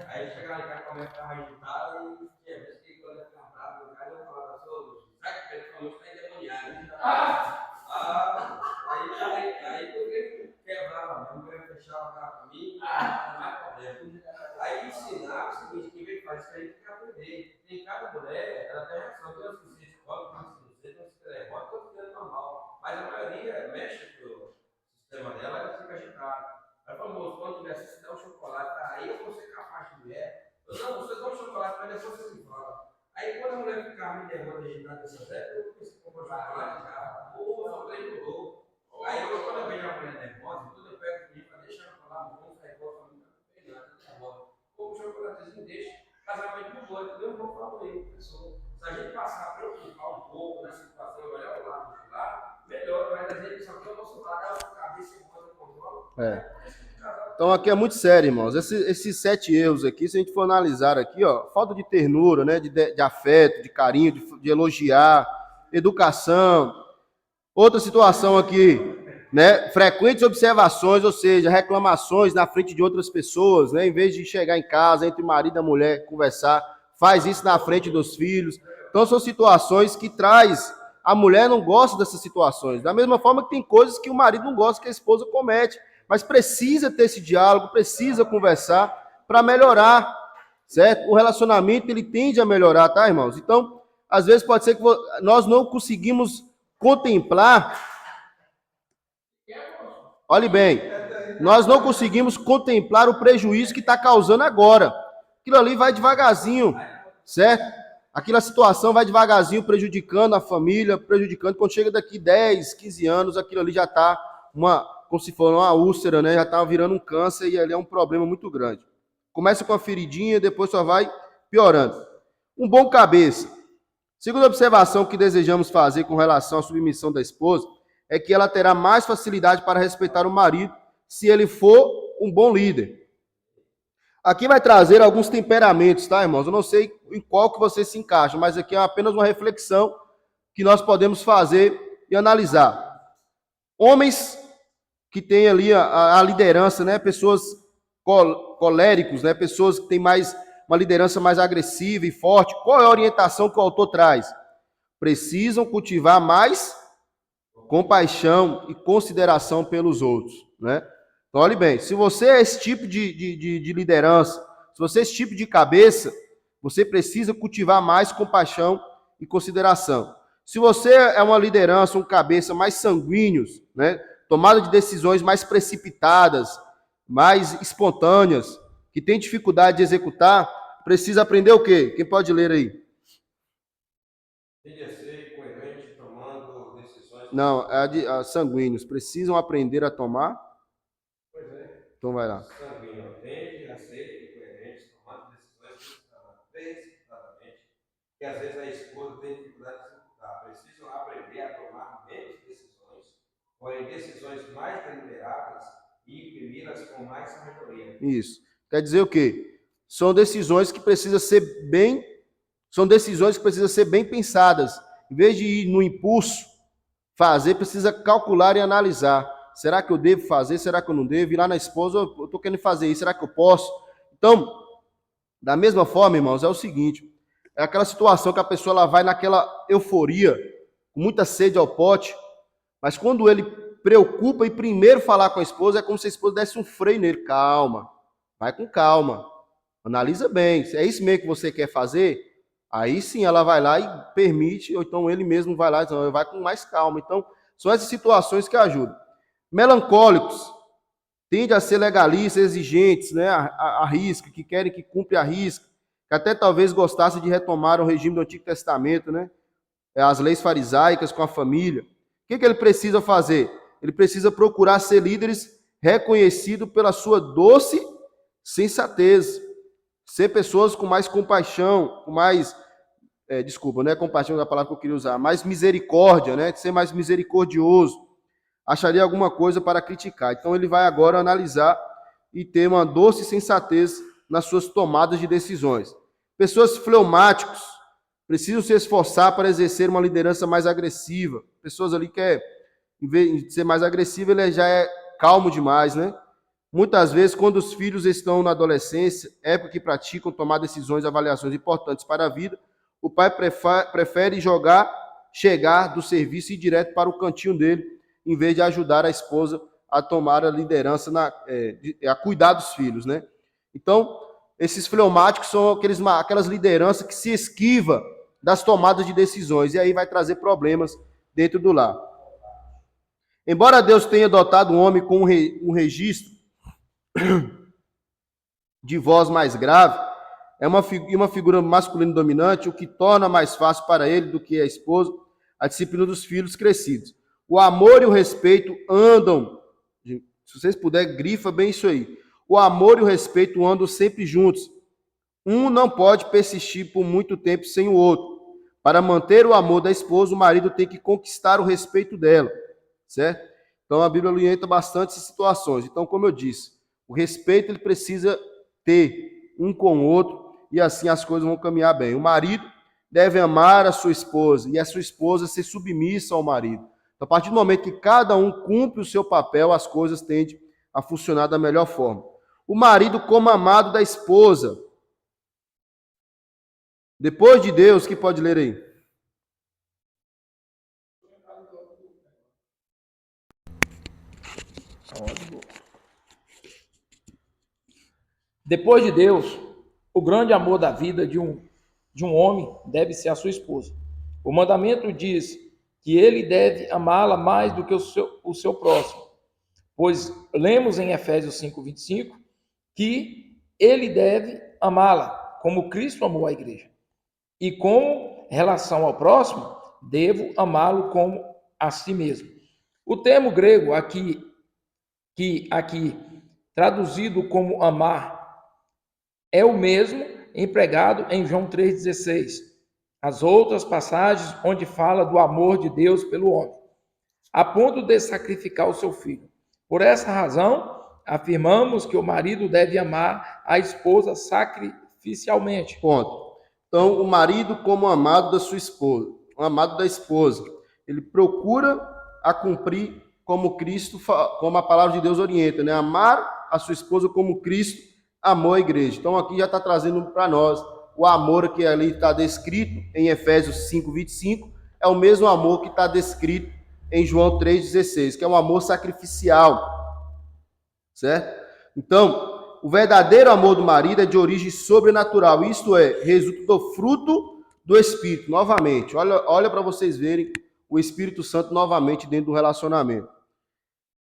Aí chegava em casa, começa a ficar mais agitada, e tinha vezes que quando eu ficava bravo, eu falava assim, sai que ele falou que está endemoniado. Aí porque quebrava mesmo, eu fechava a cara para mim, não era mais problema. Aí ensinar o seguinte, que vem fazer isso aí, tem que aprender. Tem cada mulher, ela tem reação, tem uns que se escolhem, tem uns que não se telefone, tem uns que é normal. Mas a maioria mexe com o sistema dela, ela fica agitada. Aí falou, moço, quando tiver assim, se dá um chocolate, aí eu vou ser capaz de mulher. Eu não, você dá um chocolate, mas depois você me fala. Aí quando a mulher ficava me derrubando agitada dessa época, eu comecei a comprar chocolate, já, eu falei, mudou. Aí quando eu vejo a mulher nervosa, tudo eu pego comigo para deixar ela falar, vamos sair igual a família, não tem nada, tá nervosa. Como o chocolatezinho deixa, casamento mudou, entendeu? Eu vou falar para ele, pessoal. Se a gente passar a preocupar um pouco nessa situação e olhar o lado de lá, melhor, mas a gente só tem o nosso lado, a cabeça e o controla. Então aqui é muito sério, irmãos. Esses 7 erros aqui, se a gente for analisar aqui, ó, falta de ternura, né, de afeto, de carinho, de elogiar, educação. Outra situação aqui, né, frequentes observações, ou seja, reclamações na frente de outras pessoas, né, em vez de chegar em casa, entre o marido e a mulher, conversar, faz isso na frente dos filhos. Então são situações que traz, a mulher não gosta dessas situações. Da mesma forma que tem coisas que o marido não gosta que a esposa comete. Mas precisa ter esse diálogo, precisa conversar para melhorar, certo? O relacionamento, ele tende a melhorar, tá, irmãos? Então, às vezes pode ser que nós não conseguimos contemplar, olhe bem, nós não conseguimos contemplar o prejuízo que está causando agora. Aquilo ali vai devagarzinho, certo? Aquela situação vai devagarzinho prejudicando a família, prejudicando. Quando chega daqui 10, 15 anos, aquilo ali já está como se fosse uma úlcera, né? Já estava virando um câncer e ali é um problema muito grande. Começa com uma feridinha, depois só vai piorando. Um bom cabeça. Segunda observação que desejamos fazer com relação à submissão da esposa é que ela terá mais facilidade para respeitar o marido se ele for um bom líder. Aqui vai trazer alguns temperamentos, tá, irmãos? Eu não sei em qual que você se encaixa, mas aqui é apenas uma reflexão que nós podemos fazer e analisar. Homens que têm ali a liderança, né? Pessoas coléricos, né? Pessoas que têm mais uma liderança mais agressiva e forte. Qual é a orientação que o autor traz? Precisam cultivar mais compaixão e consideração pelos outros, né? Então, olhe bem, se você é esse tipo de liderança, se você é esse tipo de cabeça, você precisa cultivar mais compaixão e consideração. Se você é uma liderança, um cabeça mais sanguíneos, né? Tomada de decisões mais precipitadas, mais espontâneas, que tem dificuldade de executar, precisa aprender o quê? Quem pode ler aí? Tende a ser coerente tomando decisões. Não, a sanguíneos. Precisam aprender a tomar? Pois é. Então vai lá. Sanguíneo tende a ser coerente tomando decisões precipitadamente, que às vezes a esposa tem dificuldade de executar. Precisam aprender a tomar menos decisões, porém decisões mais deliberadas e imprimi-las com mais sabedoria. Isso. Quer dizer o quê? São decisões que precisam ser bem pensadas. Em vez de ir no impulso, fazer, precisa calcular e analisar. Será que eu devo fazer? Será que eu não devo? Ir lá na esposa, eu estou querendo fazer isso, será que eu posso? Então, da mesma forma, irmãos, é o seguinte, é aquela situação que a pessoa ela vai naquela euforia, com muita sede ao pote, mas quando ele preocupa em primeiro falar com a esposa, é como se a esposa desse um freio nele. Calma, vai com calma, analisa bem, se é isso mesmo que você quer fazer, aí sim ela vai lá e permite, ou então ele mesmo vai lá e diz, não, vai com mais calma. Então, são essas situações que ajudam. Melancólicos, tendem a ser legalistas, exigentes, né, a risca, que querem que cumpra a risca, que até talvez gostassem de retomar o regime do Antigo Testamento, né, as leis farisaicas com a família. O que ele precisa fazer? Ele precisa procurar ser líderes reconhecidos pela sua doce sensatez, ser pessoas com mais compaixão, com mais, não é compaixão da palavra que eu queria usar, mais misericórdia, né, ser mais misericordioso, acharia alguma coisa para criticar. Então ele vai agora analisar e ter uma doce sensatez nas suas tomadas de decisões. Pessoas fleumáticos precisam se esforçar para exercer uma liderança mais agressiva. Pessoas ali que, em vez de ser mais agressivo, ele já é calmo demais, né? Muitas vezes, quando os filhos estão na adolescência, época que praticam tomar decisões e avaliações importantes para a vida, o pai prefere chegar do serviço e ir direto para o cantinho dele, em vez de ajudar a esposa a tomar a liderança, a cuidar dos filhos, né? Então, esses fleumáticos são aquelas lideranças que se esquiva das tomadas de decisões, e aí vai trazer problemas dentro do lar. Embora Deus tenha dotado o homem com um registro de voz mais grave, é uma figura masculina dominante, o que torna mais fácil para ele do que a esposa a disciplina dos filhos crescidos. O amor e o respeito andam, se vocês puderem, grifa bem isso aí. O amor e o respeito andam sempre juntos. Um não pode persistir por muito tempo sem o outro. Para manter o amor da esposa, o marido tem que conquistar o respeito dela, certo? Então a Bíblia orienta bastante essas situações. Então, como eu disse, o respeito ele precisa ter um com o outro e assim as coisas vão caminhar bem. O marido deve amar a sua esposa e a sua esposa ser submissa ao marido. Então, a partir do momento que cada um cumpre o seu papel, as coisas tendem a funcionar da melhor forma. O marido como amado da esposa. Depois de Deus, que pode ler aí? Depois de Deus, o grande amor da vida de um homem deve ser a sua esposa. O mandamento diz que ele deve amá-la mais do que o seu próximo, pois lemos em Efésios 5:25 que ele deve amá-la como Cristo amou a igreja. E com relação ao próximo, devo amá-lo como a si mesmo. O termo grego aqui traduzido como amar, é o mesmo empregado em João 3,16. As outras passagens onde fala do amor de Deus pelo homem, a ponto de sacrificar o seu filho. Por essa razão, afirmamos que o marido deve amar a esposa sacrificialmente. Ponto. Então, o marido como amado da sua esposa, o amado da esposa, ele procura a cumprir como Cristo, como a palavra de Deus orienta, né? Amar a sua esposa como Cristo amou a igreja. Então, aqui já está trazendo para nós o amor que ali está descrito em Efésios 5:25, é o mesmo amor que está descrito em João 3,16, que é um amor sacrificial, certo? Então, o verdadeiro amor do marido é de origem sobrenatural, isto é, resulta do fruto do Espírito. Novamente, olha para vocês verem o Espírito Santo novamente dentro do relacionamento.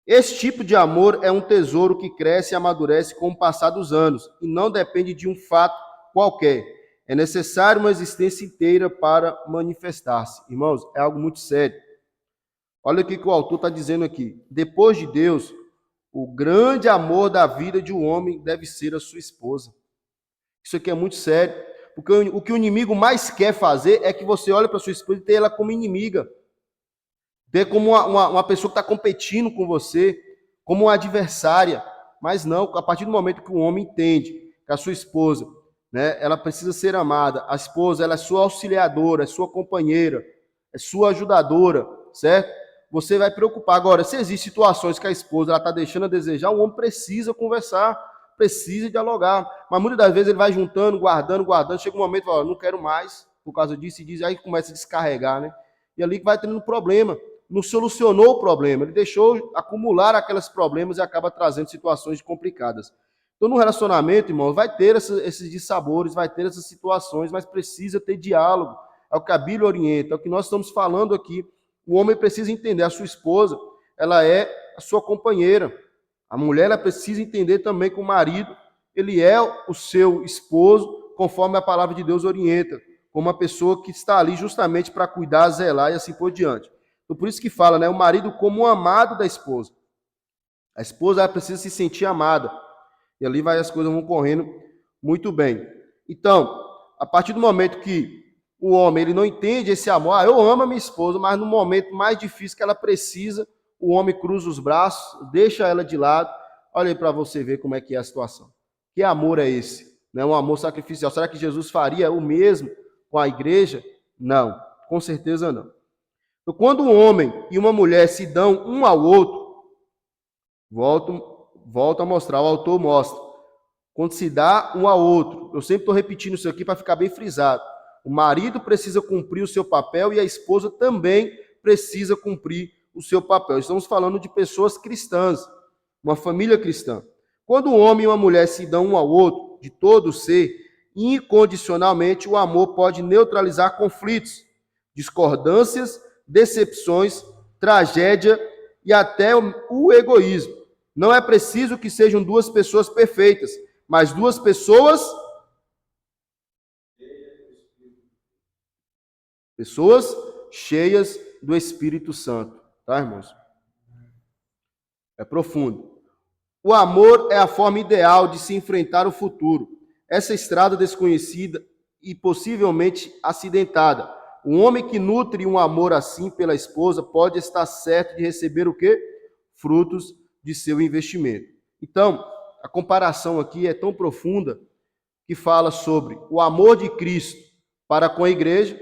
Esse tipo de amor é um tesouro que cresce e amadurece com o passar dos anos e não depende de um fato qualquer. É necessário uma existência inteira para manifestar-se. Irmãos, é algo muito sério. Olha o que o autor está dizendo aqui. Depois de Deus, o grande amor da vida de um homem deve ser a sua esposa. Isso aqui é muito sério, porque o que o inimigo mais quer fazer é que você olhe para sua esposa e tenha ela como inimiga. Ter como uma pessoa que está competindo com você, como uma adversária. Mas não, a partir do momento que o homem entende que a sua esposa, né, ela precisa ser amada, a esposa ela é sua auxiliadora, é sua companheira, é sua ajudadora, certo? Você vai preocupar. Agora, se existem situações que a esposa está deixando a desejar, o homem precisa conversar, precisa dialogar. Mas muitas das vezes ele vai juntando, guardando, chega um momento e fala, não quero mais, por causa disso, e diz, aí começa a descarregar, né? E ali que vai tendo problema. Não solucionou o problema, ele deixou acumular aqueles problemas e acaba trazendo situações complicadas. Então, no relacionamento, irmão, vai ter esses dissabores, vai ter essas situações, mas precisa ter diálogo. É o que a Bíblia orienta, é o que nós estamos falando aqui. O homem precisa entender, a sua esposa, ela é a sua companheira. A mulher, ela precisa entender também que o marido, ele é o seu esposo, conforme a palavra de Deus orienta, como uma pessoa que está ali justamente para cuidar, zelar e assim por diante. Então, por isso que fala, né, o marido como um amado da esposa. A esposa, ela precisa se sentir amada. E ali as coisas vão correndo muito bem. Então, a partir do momento que o homem ele não entende esse amor, eu amo a minha esposa, mas no momento mais difícil que ela precisa, o homem cruza os braços, deixa ela de lado. Olha aí para você ver como é que é a situação. Que amor é esse? Não é um amor sacrificial. Será que Jesus faria o mesmo com a igreja? Não, com certeza não. Então, quando um homem e uma mulher se dão um ao outro, volto a mostrar, o autor mostra, quando se dá um ao outro, eu sempre estou repetindo isso aqui para ficar bem frisado, o marido precisa cumprir o seu papel e a esposa também precisa cumprir o seu papel. Estamos falando de pessoas cristãs, uma família cristã. Quando um homem e uma mulher se dão um ao outro, de todo ser, incondicionalmente o amor pode neutralizar conflitos, discordâncias, decepções, tragédia e até o egoísmo. Não é preciso que sejam duas pessoas perfeitas, mas duas pessoas cheias do Espírito Santo, tá, irmãos? É profundo. O amor é a forma ideal de se enfrentar o futuro. Essa estrada desconhecida e possivelmente acidentada. Um homem que nutre um amor assim pela esposa pode estar certo de receber o quê? Frutos de seu investimento. Então, a comparação aqui é tão profunda que fala sobre o amor de Cristo para com a igreja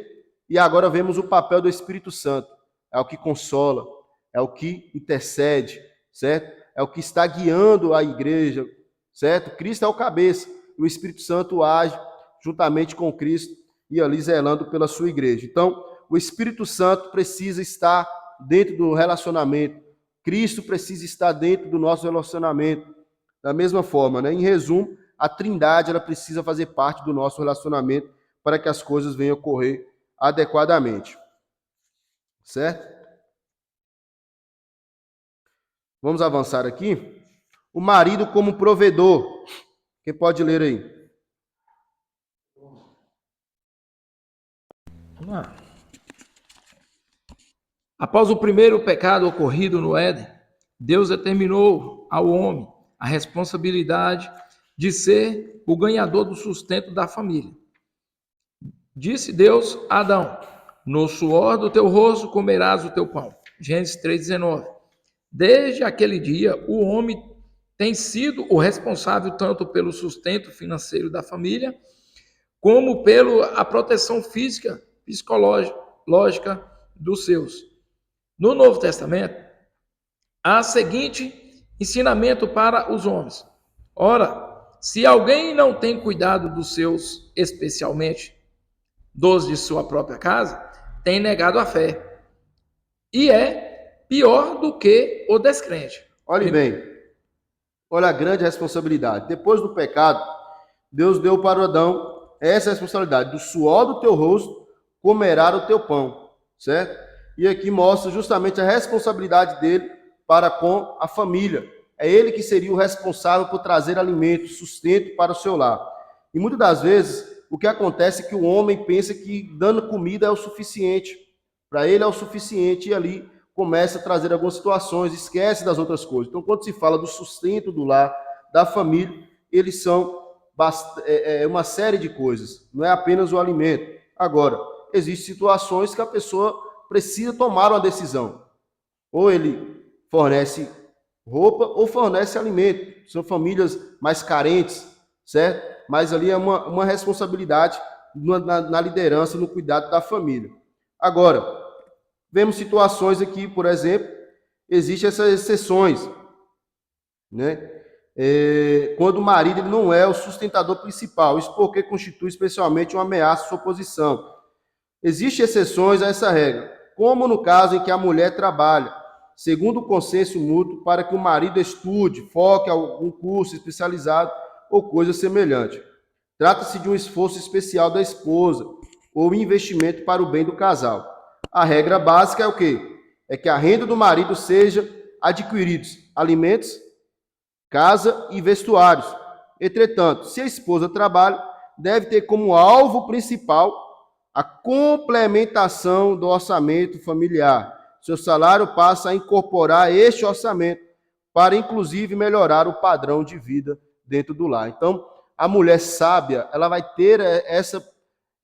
e agora vemos o papel do Espírito Santo. É o que consola, é o que intercede, certo? É o que está guiando a igreja, certo? Cristo é o cabeça e o Espírito Santo age juntamente com Cristo e ali zelando pela sua igreja. Então, o Espírito Santo precisa estar dentro do relacionamento. Cristo precisa estar dentro do nosso relacionamento. Da mesma forma, né? Em resumo, a Trindade ela precisa fazer parte do nosso relacionamento para que as coisas venham a ocorrer adequadamente. Certo? Vamos avançar aqui. O marido como provedor. Quem pode ler aí? Vamos lá. Após o primeiro pecado ocorrido no Éden, Deus determinou ao homem a responsabilidade de ser o ganhador do sustento da família. Disse Deus a Adão: no suor do teu rosto comerás o teu pão. Gênesis 3,19. Desde aquele dia, o homem tem sido o responsável tanto pelo sustento financeiro da família, como pela proteção física, psicológica dos seus. No Novo Testamento, há seguinte ensinamento para os homens. Ora, se alguém não tem cuidado dos seus, especialmente dos de sua própria casa, tem negado a fé. E é pior do que o descrente. Olhe bem, olha a grande responsabilidade. Depois do pecado, Deus deu para Adão essa responsabilidade. Do suor do teu rosto comerá o teu pão, certo? E aqui mostra justamente a responsabilidade dele para com a família. É ele que seria o responsável por trazer alimento, sustento para o seu lar. E muitas das vezes, o que acontece é que o homem pensa que dando comida é o suficiente. Para ele é o suficiente e ali começa a trazer algumas situações, esquece das outras coisas. Então, quando se fala do sustento do lar, da família, eles são uma série de coisas, não é apenas o alimento. Agora, existem situações que a pessoa precisa tomar uma decisão. Ou ele fornece roupa ou fornece alimento. São famílias mais carentes, certo? Mas ali é uma responsabilidade na liderança, no cuidado da família. Agora, vemos situações aqui, por exemplo, existem essas exceções, né? Quando o marido ele não é o sustentador principal, isso porque constitui especialmente uma ameaça à sua posição. Existem exceções a essa regra, como no caso em que a mulher trabalha, segundo o consenso mútuo, para que o marido estude, foque em algum curso especializado ou coisa semelhante. Trata-se de um esforço especial da esposa ou investimento para o bem do casal. A regra básica é o quê? É que a renda do marido seja adquiridos alimentos, casa e vestuários. Entretanto, se a esposa trabalha, deve ter como alvo principal a complementação do orçamento familiar. Seu salário passa a incorporar este orçamento para, inclusive, melhorar o padrão de vida dentro do lar. Então, a mulher sábia, ela vai ter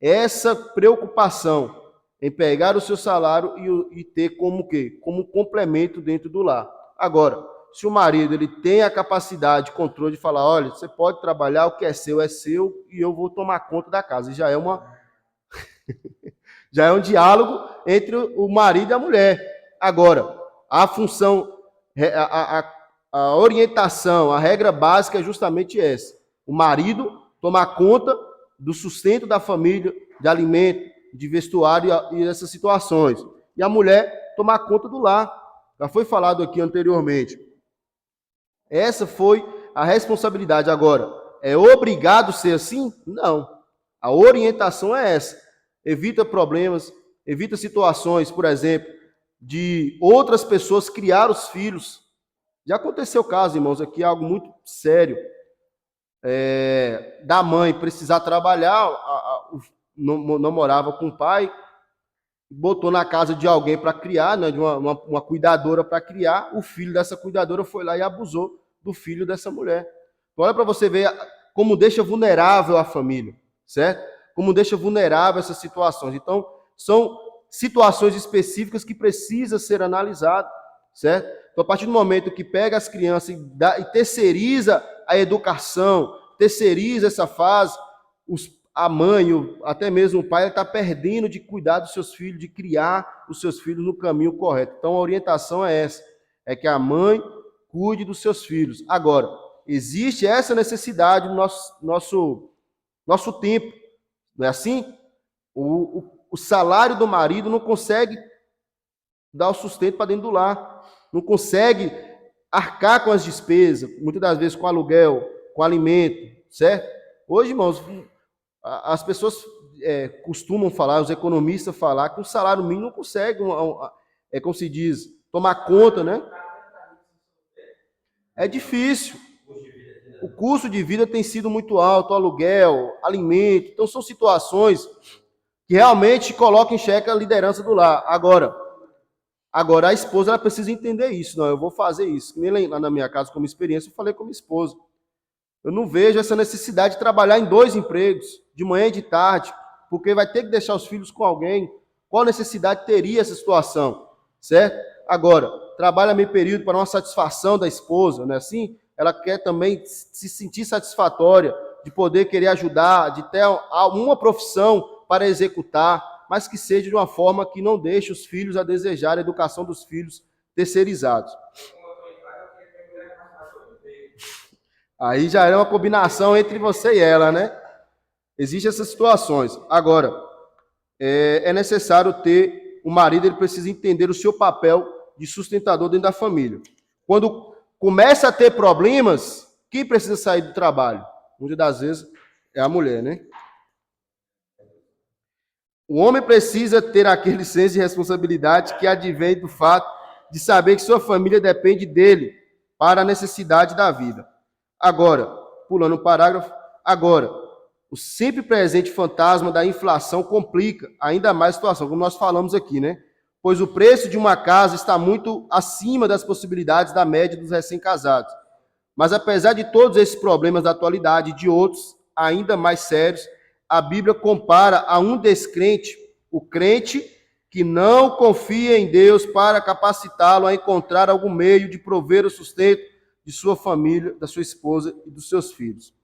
essa preocupação em pegar o seu salário e ter como quê? Como complemento dentro do lar. Agora, se o marido ele tem a capacidade de controle de falar, olha, você pode trabalhar, o que é seu e eu vou tomar conta da casa. E já é já é um diálogo entre o marido e a mulher. Agora, a função, a orientação, a regra básica é justamente essa. O marido tomar conta do sustento da família, de alimento, de vestuário e essas situações. E a mulher tomar conta do lar. Já foi falado aqui anteriormente. Essa foi a responsabilidade. Agora, é obrigado ser assim? Não. A orientação é essa. Evita problemas, evita situações, por exemplo, de outras pessoas criar os filhos. Já aconteceu o caso, irmãos, aqui é algo muito sério. Da mãe precisar trabalhar, não morava com o pai, botou na casa de alguém para criar, né, de uma cuidadora para criar, o filho dessa cuidadora foi lá e abusou do filho dessa mulher. Então, olha para você ver como deixa vulnerável a família, certo? Como deixa vulnerável essas situações. Então, são situações específicas que precisam ser analisadas, certo? Então, a partir do momento que pega as crianças e terceiriza a educação, terceiriza essa fase, a mãe, até mesmo o pai, está perdendo de cuidar dos seus filhos, de criar os seus filhos no caminho correto. Então, a orientação é essa, é que a mãe cuide dos seus filhos. Agora, existe essa necessidade no nosso tempo, não é assim? O salário do marido não consegue dar o sustento para dentro do lar, não consegue arcar com as despesas, muitas das vezes com aluguel, com alimento, certo? Hoje, irmãos, as pessoas costumam falar, os economistas falar que o salário mínimo não consegue, como se diz, tomar conta, né? É difícil. O custo de vida tem sido muito alto, aluguel, alimento. Então, são situações que realmente colocam em xeque a liderança do lar. Agora, Agora, a esposa ela precisa entender isso. Não, eu vou fazer isso. Nem lá na minha casa, como experiência, eu falei com a minha esposa. Eu não vejo essa necessidade de trabalhar em 2 empregos, de manhã e de tarde, porque vai ter que deixar os filhos com alguém. Qual necessidade teria essa situação? Certo? Agora, trabalha meio período para uma satisfação da esposa, não é assim? Ela quer também se sentir satisfatória, de poder querer ajudar, de ter uma profissão para executar, mas que seja de uma forma que não deixe os filhos a desejar a educação dos filhos terceirizados. Aí já é uma combinação entre você e ela, né? Existem essas situações. Agora, é necessário ter, o marido ele precisa entender o seu papel de sustentador dentro da família. Quando começa a ter problemas, quem precisa sair do trabalho? Muitas das vezes é a mulher, né? O homem precisa ter aquele senso de responsabilidade que advém do fato de saber que sua família depende dele para a necessidade da vida. Agora, pulando o parágrafo, agora, o sempre presente fantasma da inflação complica ainda mais a situação, como nós falamos aqui, né? Pois o preço de uma casa está muito acima das possibilidades da média dos recém-casados. Mas apesar de todos esses problemas da atualidade e de outros ainda mais sérios, a Bíblia compara a um descrente, o crente que não confia em Deus para capacitá-lo a encontrar algum meio de prover o sustento de sua família, da sua esposa e dos seus filhos.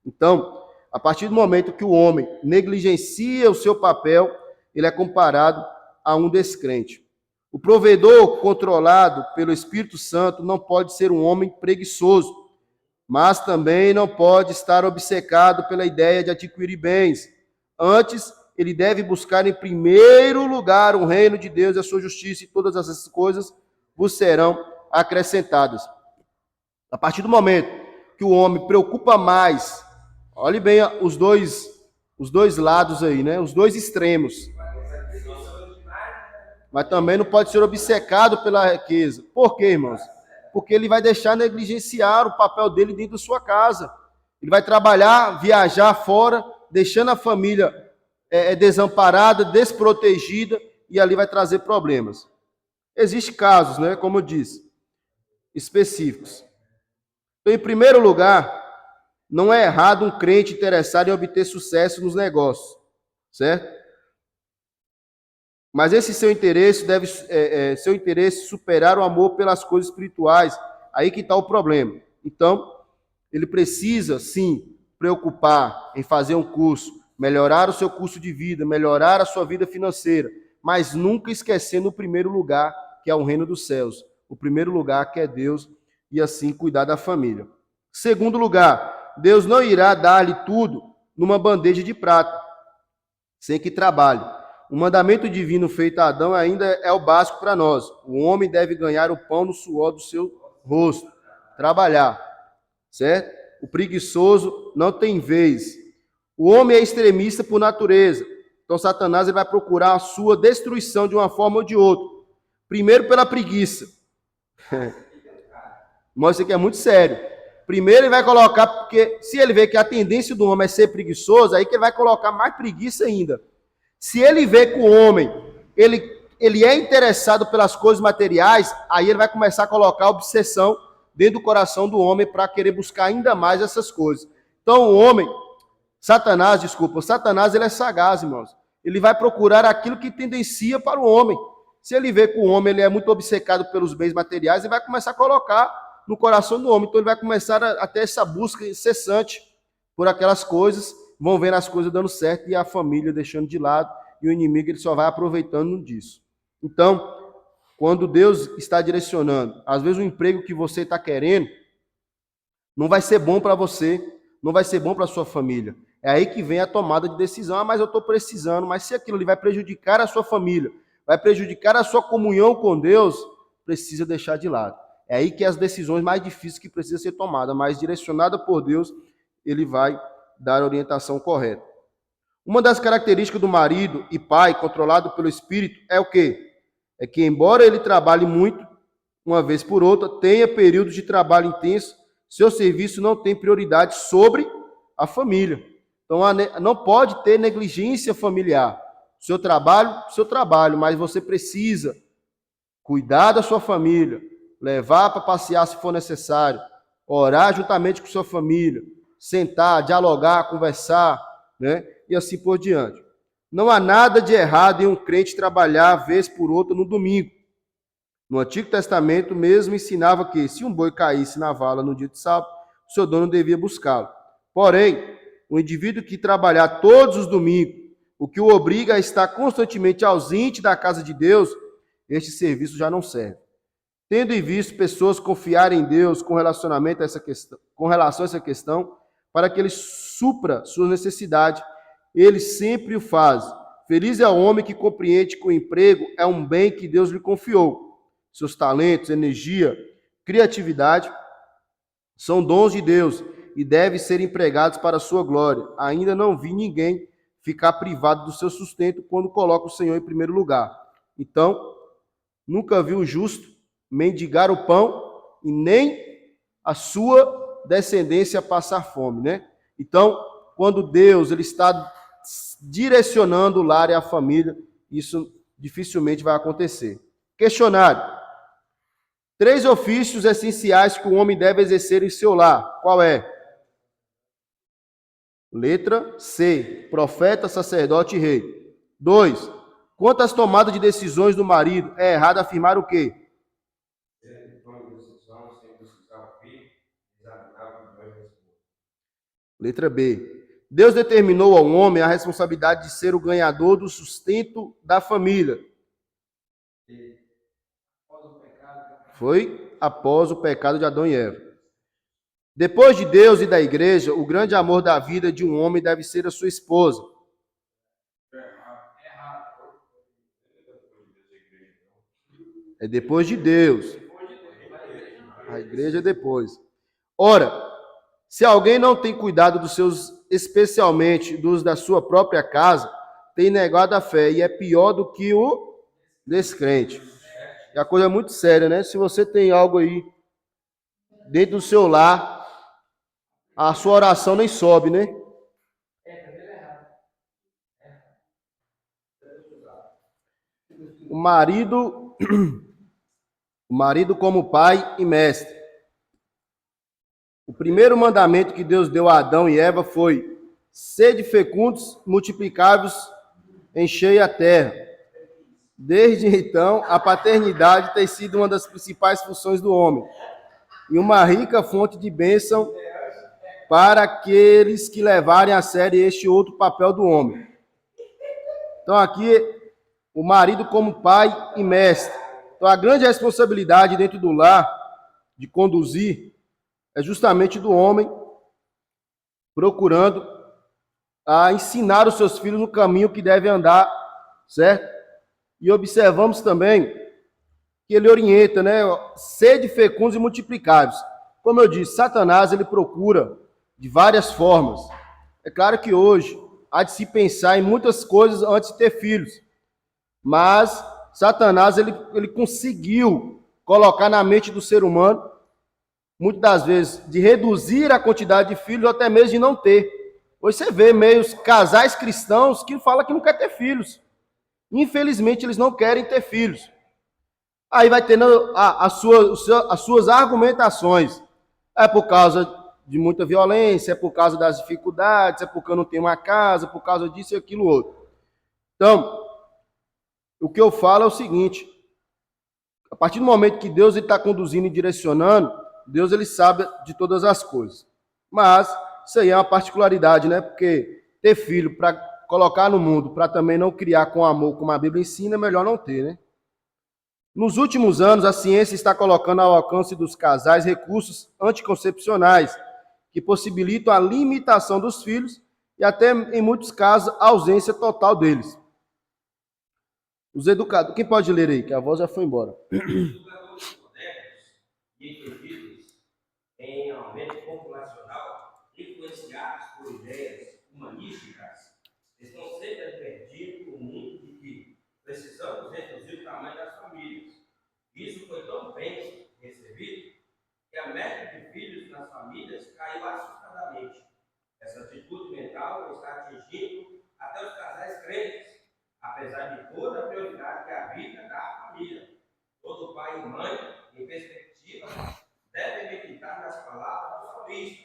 Então, a partir do momento que o homem negligencia o seu papel, ele é comparado a um descrente. O provedor controlado pelo Espírito Santo não pode ser um homem preguiçoso, mas também não pode estar obcecado pela ideia de adquirir bens. Antes, ele deve buscar em primeiro lugar o reino de Deus e a sua justiça, e todas essas coisas vos serão acrescentadas. A partir do momento que o homem preocupa mais, olhe bem os dois lados aí, né? Os dois extremos. Mas também não pode ser obcecado pela riqueza. Por quê, irmãos? Porque ele vai deixar negligenciar o papel dele dentro da sua casa. Ele vai trabalhar, viajar fora, deixando a família desamparada, desprotegida, e ali vai trazer problemas. Existem casos, né, como eu disse, específicos. Então, em primeiro lugar, não é errado um crente interessado em obter sucesso nos negócios, certo? Mas esse seu interesse deve superar o amor pelas coisas espirituais. Aí que está o problema. Então, ele precisa, sim, preocupar em fazer um curso, melhorar o seu custo de vida, melhorar a sua vida financeira, mas nunca esquecendo o primeiro lugar, que é o reino dos céus. O primeiro lugar que é Deus, e assim cuidar da família. Segundo lugar, Deus não irá dar-lhe tudo numa bandeja de prata, sem que trabalhe. O mandamento divino feito a Adão ainda é o básico para nós. O homem deve ganhar o pão no suor do seu rosto, trabalhar, certo? O preguiçoso não tem vez. O homem é extremista por natureza. Então Satanás ele vai procurar a sua destruição de uma forma ou de outra. Primeiro pela preguiça. Mas isso aqui é muito sério. Primeiro ele vai colocar, porque se ele vê que a tendência do homem é ser preguiçoso, aí que ele vai colocar mais preguiça ainda. Se ele vê que o homem, ele é interessado pelas coisas materiais, aí ele vai começar a colocar obsessão dentro do coração do homem para querer buscar ainda mais essas coisas. Então o homem, Satanás ele é sagaz, irmãos. Ele vai procurar aquilo que tendencia para o homem. Se ele vê que o homem ele é muito obcecado pelos bens materiais, ele vai começar a colocar no coração do homem. Então ele vai começar a ter essa busca incessante por aquelas coisas, vão vendo as coisas dando certo e a família deixando de lado, e o inimigo ele só vai aproveitando disso. Então, quando Deus está direcionando, às vezes o emprego que você está querendo não vai ser bom para você, não vai ser bom para a sua família. É aí que vem a tomada de decisão. Ah, mas eu estou precisando, mas se aquilo ali vai prejudicar a sua família, vai prejudicar a sua comunhão com Deus, precisa deixar de lado. É aí que as decisões mais difíceis que precisam ser tomadas, mas direcionada por Deus, ele vai dar a orientação correta. Uma das características do marido e pai controlado pelo Espírito é o quê? É que, embora ele trabalhe muito, uma vez por outra, tenha períodos de trabalho intenso, seu serviço não tem prioridade sobre a família. Então, não pode ter negligência familiar. Seu trabalho, mas você precisa cuidar da sua família, levar para passear se for necessário, orar juntamente com sua família, sentar, dialogar, conversar, né? E assim por diante. Não há nada de errado em um crente trabalhar vez por outra no domingo. No Antigo Testamento mesmo ensinava que se um boi caísse na vala no dia de sábado, o seu dono devia buscá-lo. Porém, o indivíduo que trabalhar todos os domingos, o que o obriga a estar constantemente ausente da casa de Deus, este serviço já não serve. Tendo em vista pessoas confiarem em Deus com relação a essa questão, para que ele supra suas necessidades, ele sempre o faz. Feliz é o homem que compreende que o emprego é um bem que Deus lhe confiou. Seus talentos, energia, criatividade são dons de Deus e devem ser empregados para a sua glória. Ainda não vi ninguém ficar privado do seu sustento quando coloca o Senhor em primeiro lugar. Então, nunca vi o justo mendigar o pão e nem a sua descendência passar fome, né? Então, quando Deus ele está direcionando o lar e a família, isso dificilmente vai acontecer. Questionário. 3 ofícios essenciais que o homem deve exercer em seu lar. Qual é? Letra C. Profeta, sacerdote e rei. 2. Quanto às tomadas de decisões do marido, é errado afirmar o quê? Letra B. Deus determinou ao homem a responsabilidade de ser o ganhador do sustento da família. Foi após o pecado de Adão e Eva. Depois de Deus e da igreja, o grande amor da vida de um homem deve ser a sua esposa. É depois de Deus. A igreja é depois. Ora, se alguém não tem cuidado dos seus, especialmente dos da sua própria casa, tem negado a fé e é pior do que o descrente. É a coisa muito séria, né? Se você tem algo aí dentro do seu lar, a sua oração nem sobe, né? O marido como pai e mestre. O primeiro mandamento que Deus deu a Adão e Eva foi: sede fecundos, multiplicai-vos, enchei a terra. Desde então, a paternidade tem sido uma das principais funções do homem e uma rica fonte de bênção para aqueles que levarem a sério este outro papel do homem. Então, aqui, o marido como pai e mestre. Então, a grande responsabilidade dentro do lar de conduzir é justamente do homem procurando ensinar os seus filhos no caminho que devem andar, certo? E observamos também que ele orienta, né? Sede fecundos e multiplicai-vos. Como eu disse, Satanás ele procura de várias formas. É claro que hoje há de se pensar em muitas coisas antes de ter filhos. Mas Satanás ele conseguiu colocar na mente do ser humano, muitas das vezes, de reduzir a quantidade de filhos ou até mesmo de não ter. Hoje você vê meios casais cristãos que falam que não quer ter filhos. Infelizmente, eles não querem ter filhos. Aí vai tendo as suas argumentações. É por causa de muita violência, é por causa das dificuldades, é porque eu não tenho uma casa, por causa disso e aquilo outro. Então, o que eu falo é o seguinte: a partir do momento que Deus está conduzindo e direcionando, Deus ele sabe de todas as coisas. Mas isso aí é uma particularidade, né? Porque ter filho para colocar no mundo, para também não criar com amor, como a Bíblia ensina, é melhor não ter, né? Nos últimos anos, a ciência está colocando ao alcance dos casais recursos anticoncepcionais que possibilitam a limitação dos filhos e até, em muitos casos, a ausência total deles. Os educadores... Quem pode ler aí? Que a voz já foi embora. Os educadores modernos e entendidos em aumento populacional, influenciados por ideias humanísticas, estão sempre advertindo o mundo de que precisamos reduzir o tamanho das famílias. Isso foi tão bem recebido que a média de filhos nas famílias caiu assustadoramente. Essa atitude mental está atingindo até os casais crentes, apesar de toda a prioridade que a Bíblia dá à família. Todo pai e mãe, em perspectiva, devem meditar nas palavras do salmista.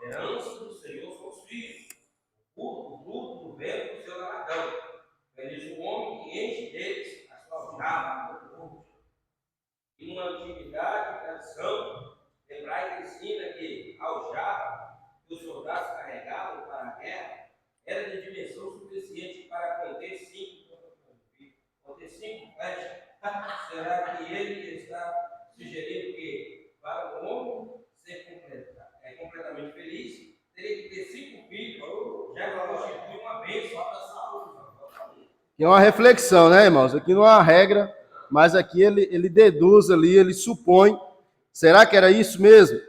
Herança do Senhor são os filhos, o fruto do vento do seu galardão. Feliz o homem que enche deles a sua aljava. E numa antiguidade e tradição hebraica ensina que a aljava que os soldados carregavam para a guerra era de dimensão suficiente para conter cinco flechas. Será que ele está sugerindo que para o homem ser completamente feliz, teria que ter 5 filhos, já constitui uma bênção para a saúde? É uma reflexão, né, irmãos? Aqui não há regra, mas aqui ele deduz ali, ele supõe. Será que era isso mesmo?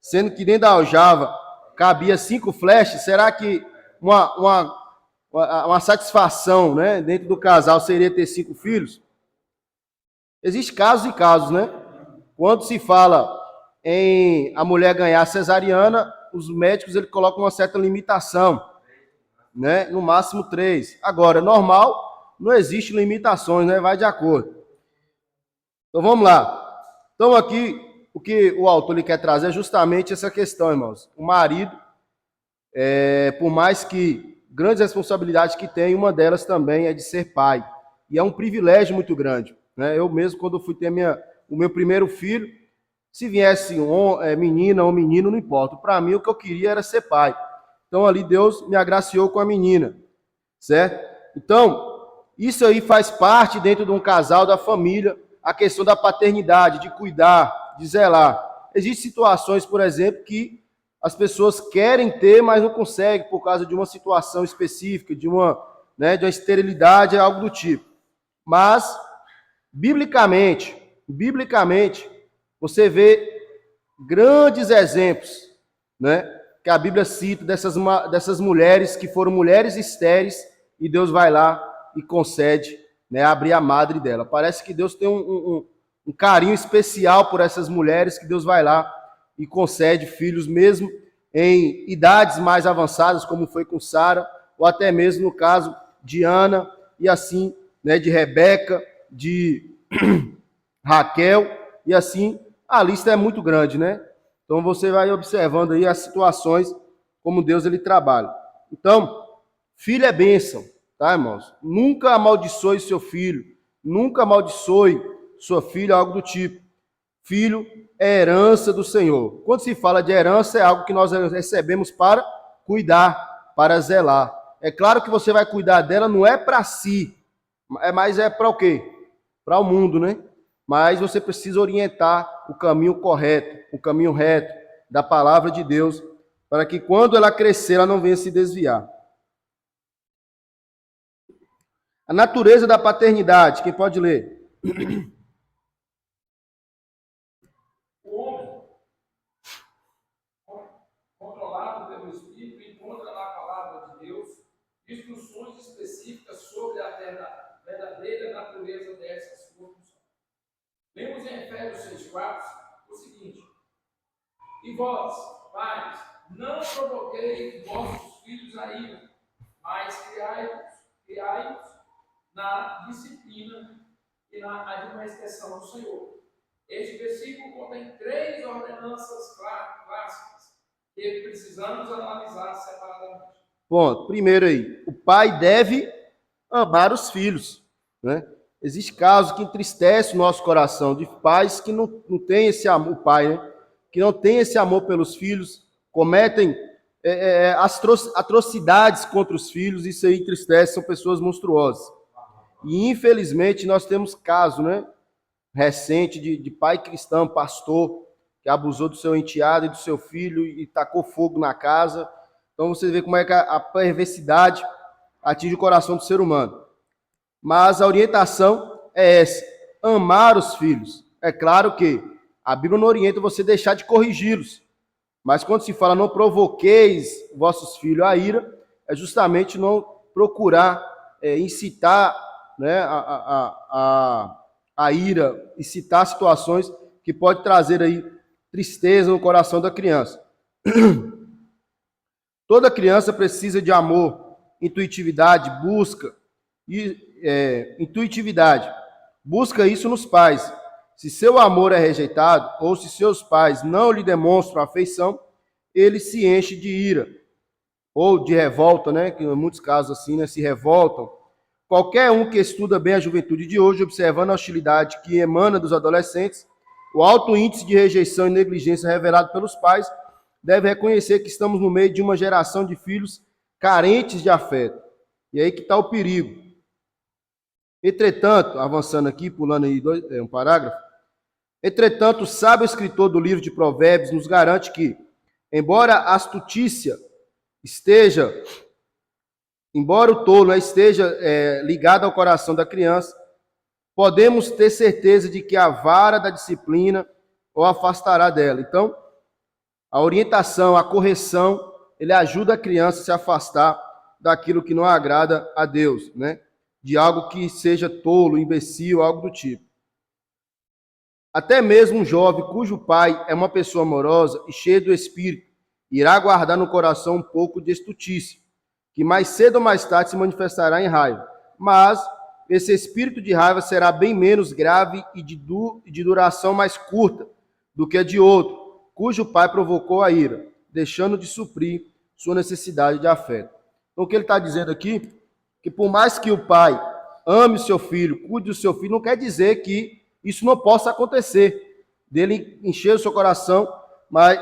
Sendo que dentro da aljava cabia 5 flechas, será que uma satisfação, né, dentro do casal seria ter 5 filhos? Existem casos e casos, né? Quando se fala em a mulher ganhar cesariana, os médicos ele colocam uma certa limitação, né? No máximo 3. Agora, normal, não existe limitações, né? Vai de acordo. Então vamos lá. Então aqui, o que o autor ele quer trazer é justamente essa questão, irmãos. O marido, por mais que grandes responsabilidades que tem, uma delas também é de ser pai. E é um privilégio muito grande, né? Eu mesmo, quando fui ter o meu primeiro filho, se viesse menina ou menino, não importa. Para mim, o que eu queria era ser pai. Então, ali, Deus me agraciou com a menina, certo? Então, isso aí faz parte dentro de um casal, da família, a questão da paternidade, de cuidar, de zelar. Existem situações, por exemplo, que as pessoas querem ter, mas não conseguem por causa de uma situação específica, de uma esterilidade, algo do tipo. Mas, biblicamente, você vê grandes exemplos, né, que a Bíblia cita dessas mulheres que foram mulheres estéreis e Deus vai lá e concede, né, abrir a madre dela. Parece que Deus tem um carinho especial por essas mulheres, que Deus vai lá e concede filhos mesmo em idades mais avançadas, como foi com Sara, ou até mesmo no caso de Ana, e assim, né, de Rebeca, de Raquel, e assim a lista é muito grande, né? Então você vai observando aí as situações, como Deus ele trabalha. Então, filho é bênção, tá, irmãos? Nunca amaldiçoe seu filho, nunca amaldiçoe sua filha, algo do tipo. Filho é herança do Senhor. Quando se fala de herança, é algo que nós recebemos para cuidar, para zelar. É claro que você vai cuidar dela, não é para si, mas é para o quê? Para o mundo, né? Mas você precisa orientar o caminho correto, o caminho reto da palavra de Deus, para que quando ela crescer, ela não venha se desviar. A natureza da paternidade, quem pode ler? O homem, controlado pelo Espírito, encontra na palavra de Deus instruções específicas sobre a verdadeira natureza dessas funções. Lemos em Efésios 6,4 o seguinte: e vós, pais, não provoqueis vossos filhos a ira, mas criai-os na disciplina e na admoestação do Senhor. Este versículo contém 3 ordenanças clássicas que precisamos analisar separadamente. Ponto. Primeiro aí, o pai deve amar os filhos, né? Existe casos que entristecem o nosso coração, de pais que não têm esse amor, o pai, né? Que não tem esse amor pelos filhos, cometem atrocidades contra os filhos, isso aí entristece, são pessoas monstruosas. E infelizmente nós temos caso, né, recente de pai cristão, pastor, que abusou do seu enteado e do seu filho e tacou fogo na casa. Então você vê como é que a perversidade atinge o coração do ser humano. Mas a orientação é essa: amar os filhos. É claro que a Bíblia não orienta você deixar de corrigi-los. Mas quando se fala não provoqueis vossos filhos à ira, é justamente não procurar incitar, né, a ira, incitar situações que pode trazer aí tristeza no coração da criança. Toda criança precisa de amor, intuitividade, busca intuitividade. Busca isso nos pais. Se seu amor é rejeitado, ou se seus pais não lhe demonstram afeição, ele se enche de ira, ou de revolta, né? Que em muitos casos assim, né? Se revoltam. Qualquer um que estuda bem a juventude de hoje, observando a hostilidade que emana dos adolescentes, o alto índice de rejeição e negligência revelado pelos pais, deve reconhecer que estamos no meio de uma geração de filhos carentes de afeto. E aí que está o perigo. Entretanto, avançando aqui, pulando aí um parágrafo, entretanto, o sábio escritor do livro de Provérbios nos garante que, embora a astutícia embora o tolo esteja ligado ao coração da criança, podemos ter certeza de que a vara da disciplina o afastará dela. Então, a orientação, a correção, ele ajuda a criança a se afastar daquilo que não agrada a Deus, né? De algo que seja tolo, imbecil, algo do tipo. Até mesmo um jovem cujo pai é uma pessoa amorosa e cheia do espírito, irá guardar no coração um pouco de estultícia, que mais cedo ou mais tarde se manifestará em raiva. Mas esse espírito de raiva será bem menos grave e de duração mais curta do que a de outro, cujo pai provocou a ira, deixando de suprir sua necessidade de afeto. Então, o que ele está dizendo aqui, que por mais que o pai ame o seu filho, cuide do seu filho, não quer dizer que isso não possa acontecer, dele encher o seu coração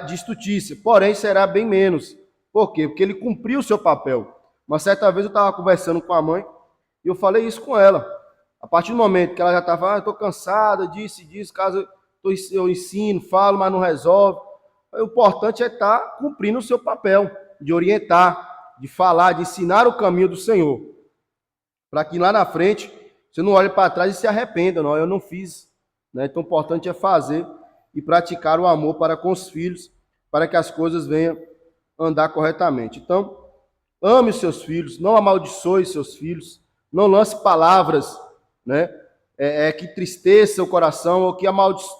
de estultícia, porém será bem menos. Por quê? Porque ele cumpriu o seu papel. Uma certa vez eu estava conversando com a mãe e eu falei isso com ela. A partir do momento que ela já estava, estou cansada disso, caso eu ensino, falo, mas não resolve. O importante é estar cumprindo o seu papel, de orientar, de falar, de ensinar o caminho do Senhor. Para que lá na frente você não olhe para trás e se arrependa, não, eu não fiz. Né? Então o importante é fazer e praticar o amor para com os filhos, para que as coisas venham andar corretamente. Então, ame os seus filhos, não amaldiçoe seus filhos, não lance palavras, né, que tristeça o coração, ou que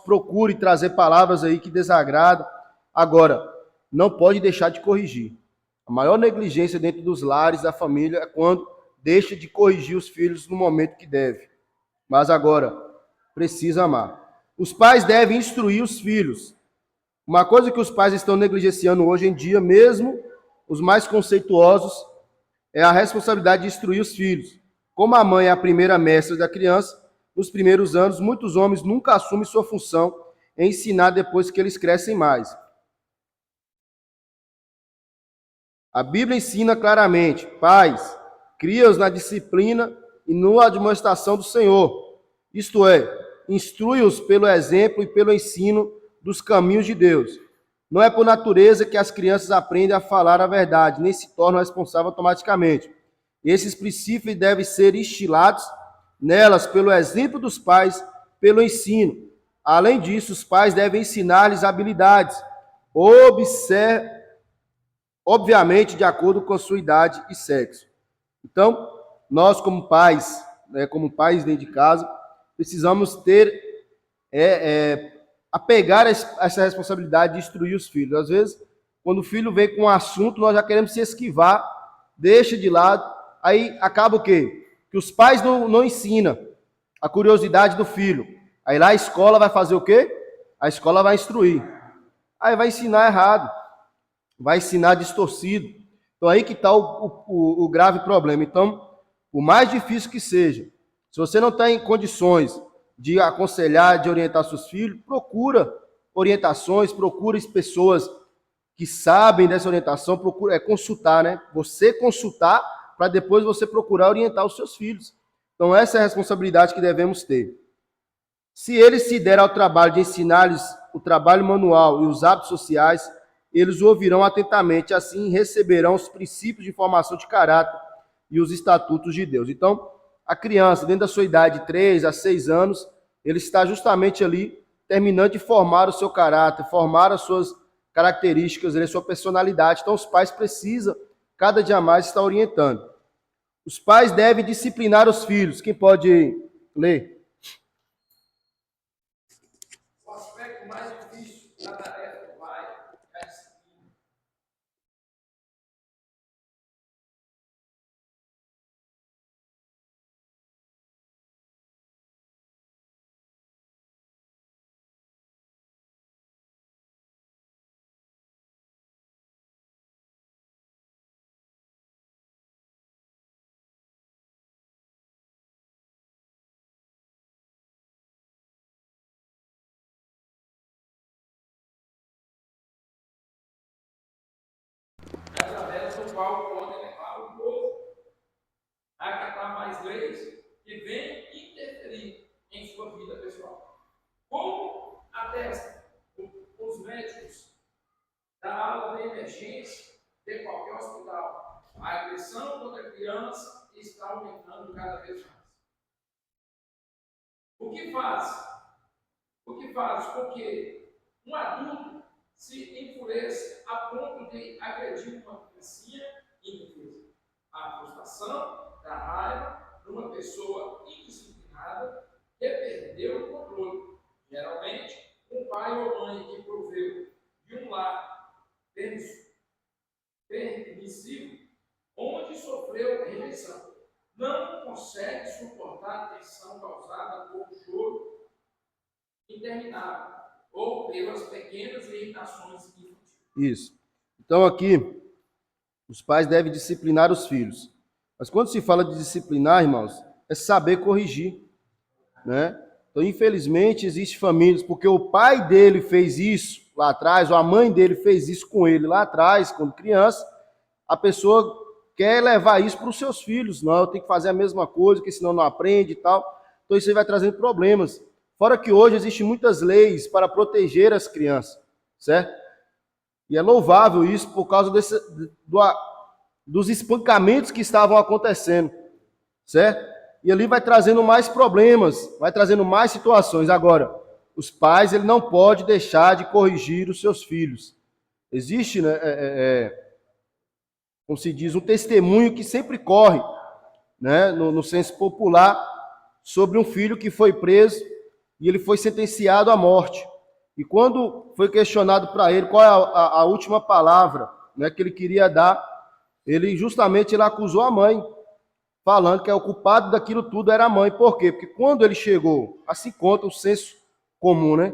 procure trazer palavras aí que desagradam. Agora, não pode deixar de corrigir. A maior negligência dentro dos lares da família é quando deixa de corrigir os filhos no momento que deve. Mas agora, precisa amar. Os pais devem instruir os filhos. Uma coisa que os pais estão negligenciando hoje em dia, mesmo os mais conceituosos, é a responsabilidade de instruir os filhos. Como a mãe é a primeira mestra da criança, nos primeiros anos, muitos homens nunca assumem sua função em ensinar depois que eles crescem mais. A Bíblia ensina claramente: pais, cria-os na disciplina e na admoestação do Senhor. Isto é, instrui-os pelo exemplo e pelo ensino dos caminhos de Deus. Não é por natureza que as crianças aprendem a falar a verdade, nem se tornam responsáveis automaticamente. Esses princípios devem ser instilados nelas pelo exemplo dos pais, pelo ensino. Além disso, os pais devem ensinar-lhes habilidades, obviamente de acordo com a sua idade e sexo. Então, nós como pais, dentro de casa, precisamos apegar essa responsabilidade de instruir os filhos. Às vezes, quando o filho vem com um assunto, nós já queremos se esquivar, deixa de lado, aí acaba o quê? Que os pais não ensinam a curiosidade do filho. Aí lá a escola vai fazer o quê? A escola vai instruir. Aí vai ensinar errado, vai ensinar distorcido. Então aí que está o grave problema. Então, o mais difícil que seja, se você não está em condições de aconselhar, de orientar seus filhos, procura orientações, procura pessoas que sabem dessa orientação, procura consultar, né? Você consultar para depois você procurar orientar os seus filhos. Então essa é a responsabilidade que devemos ter. Se eles se derem ao trabalho de ensinar-lhes o trabalho manual e os hábitos sociais, eles o ouvirão atentamente, assim receberão os princípios de formação de caráter e os estatutos de Deus. Então, a criança, dentro da sua idade de 3 a 6 anos, ele está justamente ali terminando de formar o seu caráter, formar as suas características, a sua personalidade. Então, os pais precisam, cada dia mais, estar orientando. Os pais devem disciplinar os filhos. Quem pode ler? O aspecto mais difícil da tarefa do pai é a disciplina. qual podem levar o povo a acatar mais leis que venham interferir em sua vida pessoal. Como atestam os médicos da ala de emergência de qualquer hospital, a agressão contra a criança está aumentando cada vez mais. O que faz? Porque um adulto se enfurece a ponto de agredir uma criancinha indefesa. A frustração da raiva de uma pessoa indisciplinada que perdeu o controle. Geralmente, um pai ou mãe que proveu de um lar permissivo, onde sofreu rejeição, não consegue suportar a tensão causada por um choro interminável ou pelas pequenas irritações infantis. Isso. Então aqui, os pais devem disciplinar os filhos. Mas quando se fala de disciplinar, irmãos, é saber corrigir, né? Então, infelizmente, existem famílias, porque o pai dele fez isso lá atrás, ou a mãe dele fez isso com ele lá atrás, quando criança, a pessoa quer levar isso para os seus filhos. Não, eu tenho que fazer a mesma coisa, porque senão não aprende e tal. Então, isso aí vai trazendo problemas. Fora que hoje existem muitas leis para proteger as crianças, certo? E é louvável isso por causa dos espancamentos que estavam acontecendo, certo? E ali vai trazendo mais problemas, vai trazendo mais situações. Agora, os pais, ele não pode deixar de corrigir os seus filhos. Existe, né, como se diz, um testemunho que sempre corre, né, no senso popular, sobre um filho que foi preso e ele foi sentenciado à morte. E quando foi questionado para ele qual é a última palavra, né, que ele queria dar, ele acusou a mãe, falando que o culpado daquilo tudo era a mãe. Por quê? Porque quando ele chegou, assim conta o senso comum, né?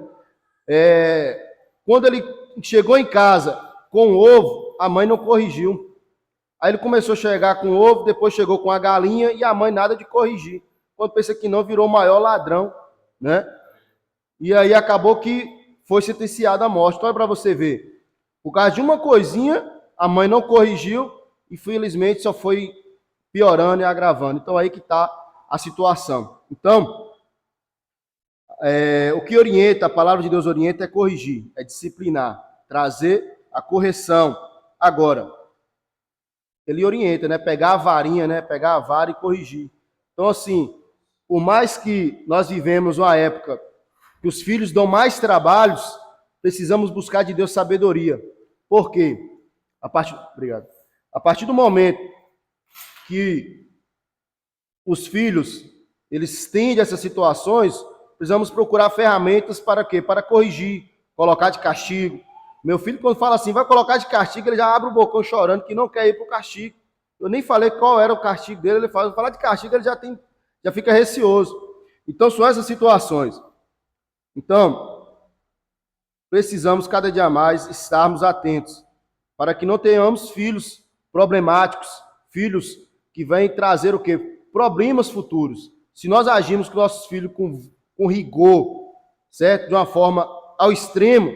Quando ele chegou em casa com o ovo, a mãe não corrigiu. Aí ele começou a chegar com o ovo, depois chegou com a galinha e a mãe nada de corrigir. Quando pensa que não, virou o maior ladrão, né? E aí acabou que foi sentenciado à morte. Então é para você ver. Por causa de uma coisinha, a mãe não corrigiu e infelizmente só foi piorando e agravando. Então aí que está a situação. Então, o que orienta, a palavra de Deus orienta é corrigir, é disciplinar, trazer a correção. Agora, ele orienta, né? Pegar a varinha, né? Pegar a vara e corrigir. Então, assim, por mais que nós vivemos uma época que os filhos dão mais trabalhos, precisamos buscar de Deus sabedoria. Por quê? Obrigado. A partir do momento que os filhos, eles tendem a essas situações, precisamos procurar ferramentas para quê? Para corrigir, colocar de castigo. Meu filho, quando fala assim, vai colocar de castigo, ele já abre o bocão chorando que não quer ir para o castigo. Eu nem falei qual era o castigo dele, ele fala, falar de castigo, ele já fica receoso. Então, são essas situações. Então, precisamos cada dia mais estarmos atentos para que não tenhamos filhos problemáticos, filhos que vêm trazer o quê? Problemas futuros. Se nós agirmos com nossos filhos com rigor, certo? De uma forma ao extremo,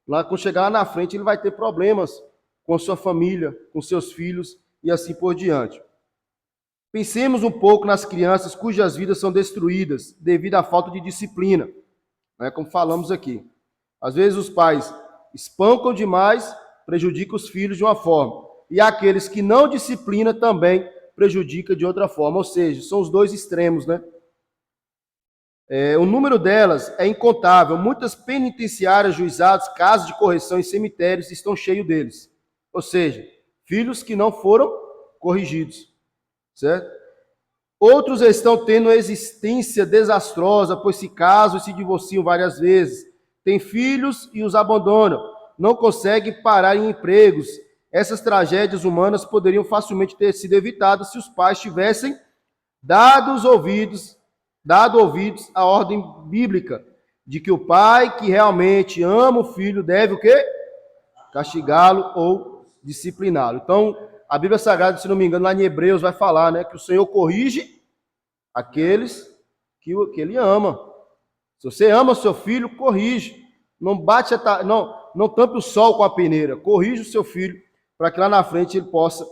lá quando chegar lá na frente ele vai ter problemas com sua família, com seus filhos e assim por diante. Pensemos um pouco nas crianças cujas vidas são destruídas devido à falta de disciplina, né? Como falamos aqui. Às vezes os pais espancam demais, prejudicam os filhos de uma forma, e aqueles que não disciplinam também prejudica de outra forma, ou seja, são os dois extremos, né? O número delas é incontável. Muitas penitenciárias, juizados, casas de correção e cemitérios estão cheios deles. Ou seja, filhos que não foram corrigidos, certo? Outros estão tendo existência desastrosa, pois se casam e se divorciam várias vezes. Têm filhos e os abandonam. Não conseguem parar em empregos. Essas tragédias humanas poderiam facilmente ter sido evitadas se os pais tivessem dado ouvidos à ordem bíblica de que o pai que realmente ama o filho deve o quê? Castigá-lo ou discipliná-lo. Então, a Bíblia Sagrada, se não me engano, lá em Hebreus vai falar, né, que o Senhor corrige aqueles que ele ama. Se você ama o seu filho, corrige. Não tampe o sol com a peneira. Corrige o seu filho para que lá na frente ele possa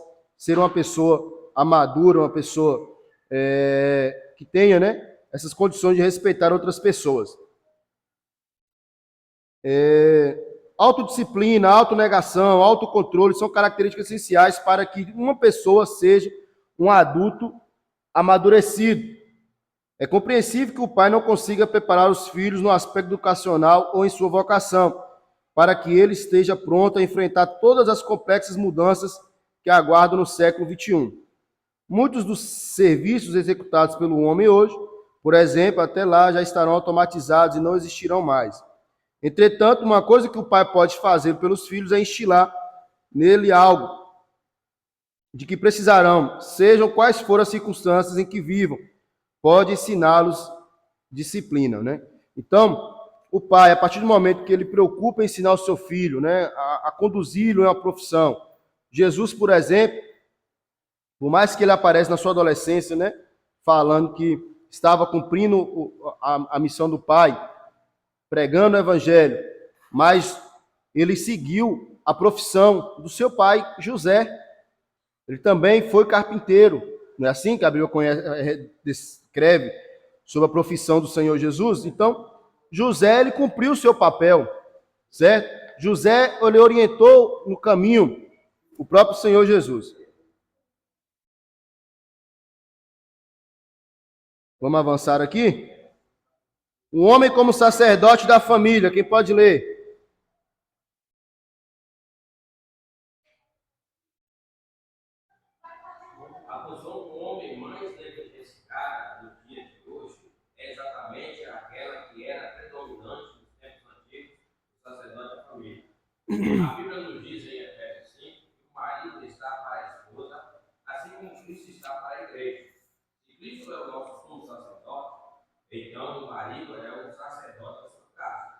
ser uma pessoa madura, uma pessoa que tenha, né, essas condições de respeitar outras pessoas. Autodisciplina, autonegação, autocontrole são características essenciais para que uma pessoa seja um adulto amadurecido. É compreensível que o pai não consiga preparar os filhos no aspecto educacional ou em sua vocação, para que ele esteja pronto a enfrentar todas as complexas mudanças que aguardam no século XXI. Muitos dos serviços executados pelo homem hoje, por exemplo, até lá já estarão automatizados e não existirão mais. Entretanto, uma coisa que o pai pode fazer pelos filhos é instilar nele algo de que precisarão, sejam quais forem as circunstâncias em que vivam, pode ensiná-los disciplina, né? Então, o pai, a partir do momento que ele preocupa em ensinar o seu filho, né, a conduzi-lo em uma profissão. Jesus, por exemplo, por mais que ele apareça na sua adolescência, né, falando que estava cumprindo a missão do pai, pregando o evangelho, mas ele seguiu a profissão do seu pai, José. Ele também foi carpinteiro. Não é assim que a Bíblia descreve sobre a profissão do Senhor Jesus? Então, José, ele cumpriu o seu papel, certo? José, ele orientou no caminho o próprio Senhor Jesus. Vamos avançar aqui? Um homem como sacerdote da família, quem pode ler? A posição do homem mais negligenciada no dia de hoje é exatamente aquela que era predominante nos tempos antigos, o sacerdote da família. A Bíblia nos diz em Efésios 5 que o marido está para a esposa, assim como Cristo está para a igreja. Se Cristo é o nosso sumo sacerdote, então o marido é o sacerdote da sua casa.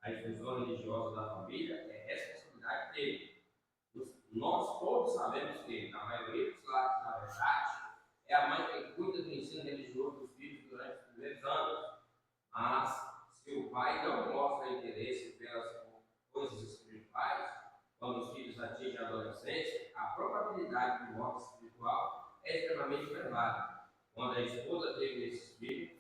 A instituição religiosa da família é responsabilidade dele. Nós todos sabemos que, na maioria dos lares, na verdade, é a mãe que cuida do ensino religioso dos filhos durante os primeiros anos. Mas, se o pai não mostra interesse pelas coisas espirituais, quando os filhos atingem a adolescência, a probabilidade de morte espiritual é extremamente elevada. Quando a esposa teve esses filhos,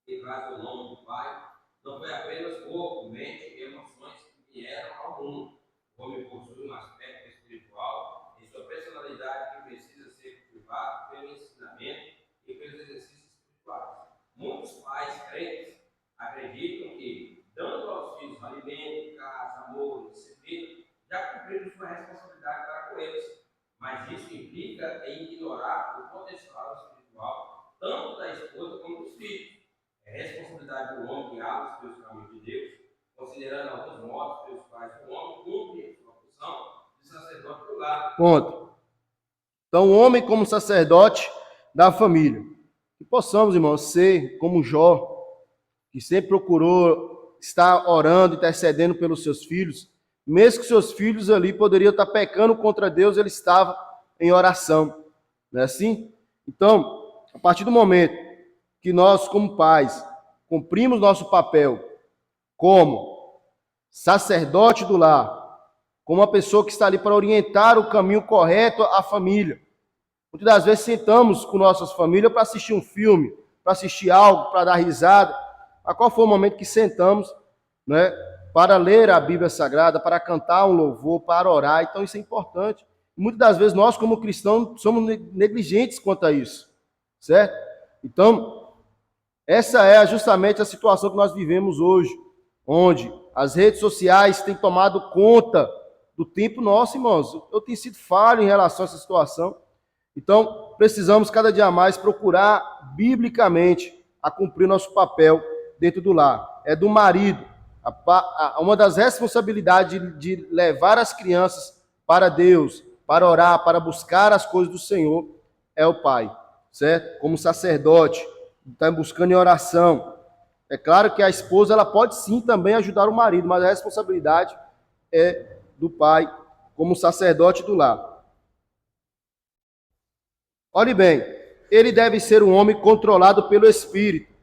que traz o nome do pai, não foi apenas corpo, mente e emoções que vieram ao mundo. O homem possui um aspecto espiritual em sua personalidade que precisa ser cultivado pelo ensinamento e pelos exercícios espirituais. Muitos pais crentes acreditam que, dando aos filhos alimento, casa, amor, disciplina, já cumpriram sua responsabilidade para com eles. Mas isso implica em ignorar o potencial espiritual tanto da esposa como dos filhos. É responsabilidade do homem guiá-los pelos caminhos de Deus, considerando alguns modos pelos quais o homem cumpre sua função de sacerdote do lar. Ponto. Então, o homem como sacerdote da família. Que possamos, irmãos, ser como Jó, que sempre procurou estar orando, intercedendo pelos seus filhos, mesmo que seus filhos ali poderiam estar pecando contra Deus, ele estava em oração. Não é assim? Então, a partir do momento que nós, como pais, cumprimos nosso papel como sacerdote do lar, como uma pessoa que está ali para orientar o caminho correto à família. Muitas das vezes sentamos com nossas famílias para assistir um filme, para assistir algo, para dar risada. A qual foi o momento que sentamos, né, para ler a Bíblia Sagrada, para cantar um louvor, para orar? Então isso é importante. Muitas das vezes nós, como cristãos, somos negligentes quanto a isso, certo? Então, essa é justamente a situação que nós vivemos hoje, onde as redes sociais têm tomado conta do tempo nosso, irmãos. Eu tenho sido falho em relação a essa situação. Então, precisamos cada dia mais procurar biblicamente a cumprir nosso papel dentro do lar. É do marido. Uma das responsabilidades de levar as crianças para Deus, para orar, para buscar as coisas do Senhor, é o pai, certo? Como sacerdote, está buscando em oração. É claro que a esposa ela pode sim também ajudar o marido, mas a responsabilidade é do pai como sacerdote do lar. Olhe bem, ele deve ser um homem controlado pelo Espírito.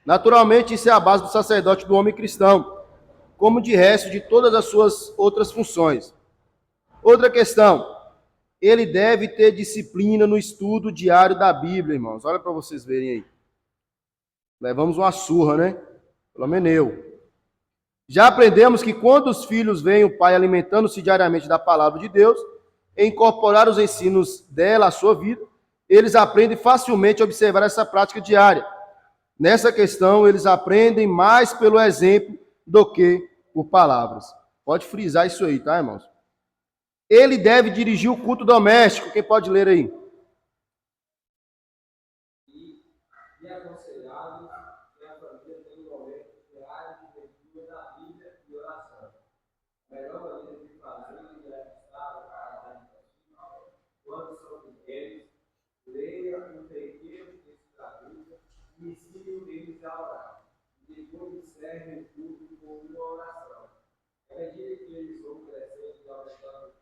Naturalmente, isso é a base do sacerdote do homem cristão, como de resto de todas as suas outras funções. Outra questão, ele deve ter disciplina no estudo diário da Bíblia, irmãos. Olha para vocês verem aí. Levamos uma surra, né? Pelo menos eu. Já aprendemos que quando os filhos veem o pai alimentando-se diariamente da palavra de Deus, e incorporar os ensinos dela à sua vida, eles aprendem facilmente a observar essa prática diária. Nessa questão, eles aprendem mais pelo exemplo do que por palavras. Pode frisar isso aí, tá, irmãos? Ele deve dirigir o culto doméstico. Quem pode ler aí? E aconselhado que a família tenha um momento diário de leitura da Bíblia e oração. A melhor maneira de fazer e ajustar para a alimentação, quando são pequenos, leia um pequeno texto da Bíblia e ensine eles a orar. E depois encerre o culto com uma oração. À medida que eles vão crescendo e aumentando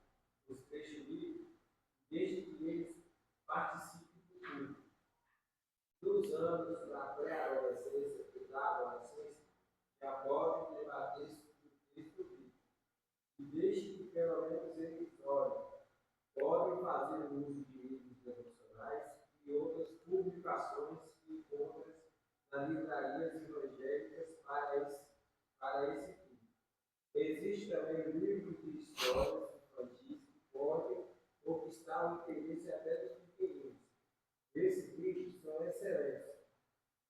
os trechos bíblicos, desde que eles participem do culto. Dos anos da pré-adolescência e da adolescência, já podem debater sobre o texto bíblico. E desde que pelo menos eles olhem, podem fazer uso de livros devocionais e outras publicações que encontram nas livrarias evangélicas para esse fim. Existe também um livro de histórias infantis que podem conquistar o interesse até dos pequeninos. Esses livros são excelentes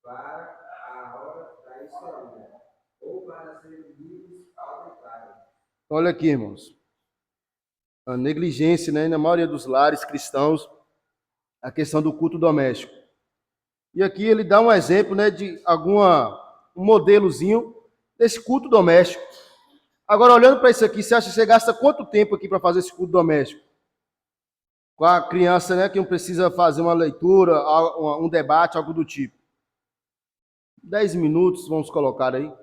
para a hora da história ou para serem lidos ao detalhe. Olha aqui, irmãos. A negligência, né, na maioria dos lares cristãos, a questão do culto doméstico. E aqui ele dá um exemplo, né, de um modelozinho desse culto doméstico. Agora, olhando para isso aqui, você acha que você gasta quanto tempo aqui para fazer esse culto doméstico? Com a criança, né, que não precisa fazer uma leitura, um debate, algo do tipo. 10 minutos, vamos colocar aí.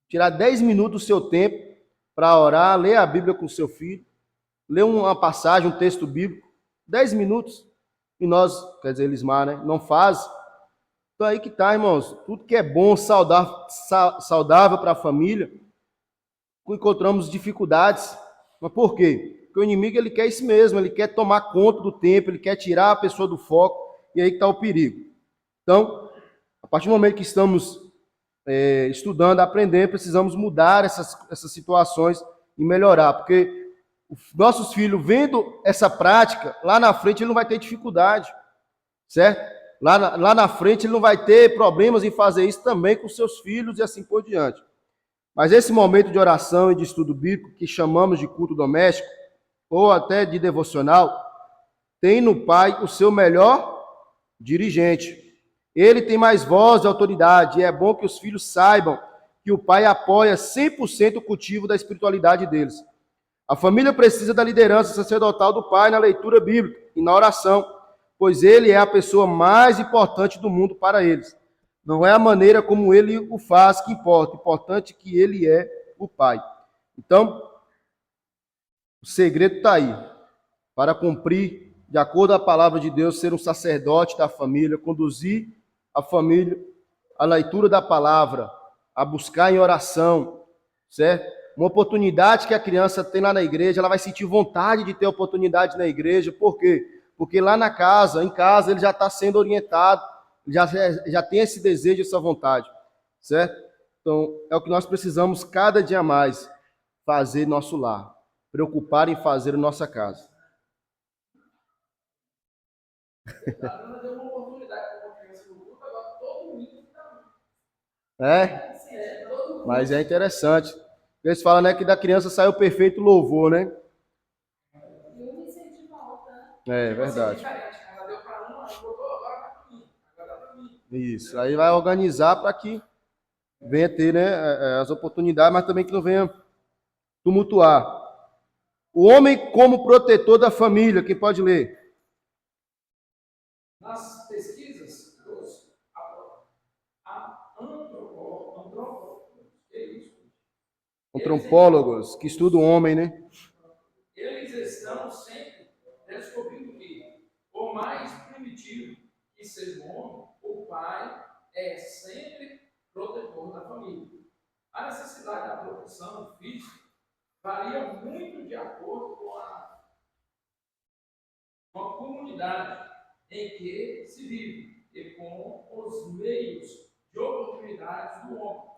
Tirar 10 minutos do seu tempo para orar, ler a Bíblia com o seu filho, ler uma passagem, um texto bíblico. 10 minutos. E nós, quer dizer, Elismar, né, não faz. Então aí que tá, irmãos. Tudo que é bom, saudável para a família, encontramos dificuldades. Mas por quê? Porque o inimigo ele quer isso mesmo, ele quer tomar conta do tempo, ele quer tirar a pessoa do foco, e aí que está o perigo. Então, a partir do momento que estamos estudando, aprendendo, precisamos mudar essas situações e melhorar, porque os nossos filhos, vendo essa prática, lá na frente ele não vai ter dificuldade, certo? Lá na frente ele não vai ter problemas em fazer isso também com seus filhos e assim por diante. Mas esse momento de oração e de estudo bíblico, que chamamos de culto doméstico, ou até de devocional, tem no pai o seu melhor dirigente. Ele tem mais voz e autoridade, e é bom que os filhos saibam que o pai apoia 100% o cultivo da espiritualidade deles. A família precisa da liderança sacerdotal do pai na leitura bíblica e na oração, pois ele é a pessoa mais importante do mundo para eles. Não é a maneira como ele o faz que importa, o importante é que ele é o pai. Então, o segredo está aí, para cumprir, de acordo com a palavra de Deus, ser um sacerdote da família, conduzir a família à leitura da palavra, a buscar em oração, certo? Uma oportunidade que a criança tem lá na igreja, ela vai sentir vontade de ter oportunidade na igreja, por quê? Porque lá em casa, ele já está sendo orientado, já tem esse desejo, essa vontade, certo? Então, é o que nós precisamos cada dia mais fazer nosso lar, preocupar em fazer nossa casa. Deu uma oportunidade para a criança no grupo, agora todo mundo está. Mas é interessante. Eles falam, né, que da criança sai o perfeito louvor, né? É verdade. Ela deu para uma, ela botou, agora dá para mim. Agora dá para mim. Isso. Aí vai organizar para que venha ter, né, as oportunidades, mas também que não venha tumultuar. O homem como protetor da família, quem pode ler? Nas pesquisas dos Antropólogos que estudam o homem, né? eles estão sempre descobrindo que, por mais primitivo que seja o homem, o pai é sempre protetor da família. A necessidade da proteção física varia muito de acordo com a com a comunidade em que se vive e com os meios de oportunidades do homem.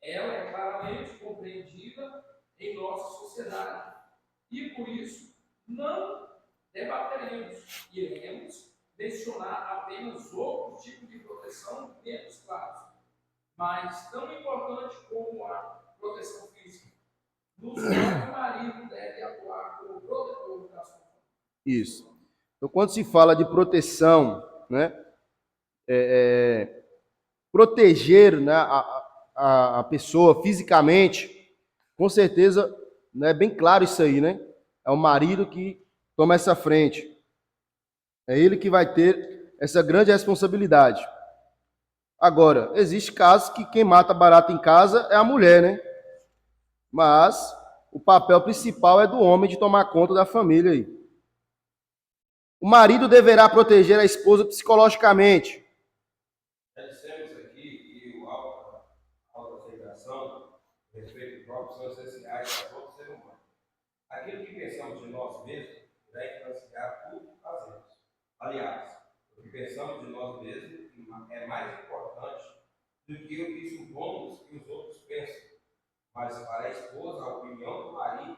Ela é claramente compreendida em nossa sociedade e, por isso, não debateremos, iremos mencionar apenas outro tipo de proteção menos claros, mas tão importante como a proteção física, nos quais o marido deve atuar como protetor da sua família. Isso. Então, quando se fala de proteção, né, proteger, né, a pessoa fisicamente, com certeza, né, é bem claro isso aí, né? É o marido que toma essa frente. É ele que vai ter essa grande responsabilidade. Agora, existe casos que quem mata barata em casa é a mulher, né? Mas o papel principal é do homem de tomar conta da família aí. O marido deverá proteger a esposa psicologicamente. Já dissemos aqui que o autoaceitação, o respeito próprio são essenciais para todo ser humano. Aquilo que pensamos de nós mesmos vai influenciar tudo que fazemos. Aliás, o que pensamos de nós mesmos é mais importante do que o que supomos que os outros pensam. Mas para a esposa, a opinião do marido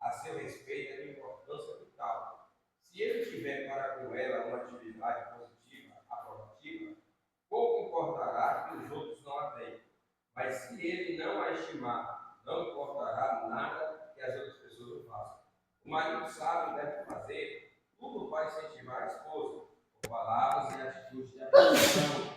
a seu respeito é de importância vital. Se ele tiver para com ela uma atividade positiva, aprovativa, pouco importará que os outros não a tenham. Mas se ele não a estimar, não importará nada que as outras pessoas o façam. O marido sabe e deve fazer tudo para incentivar a esposa, com palavras e atitudes de atenção.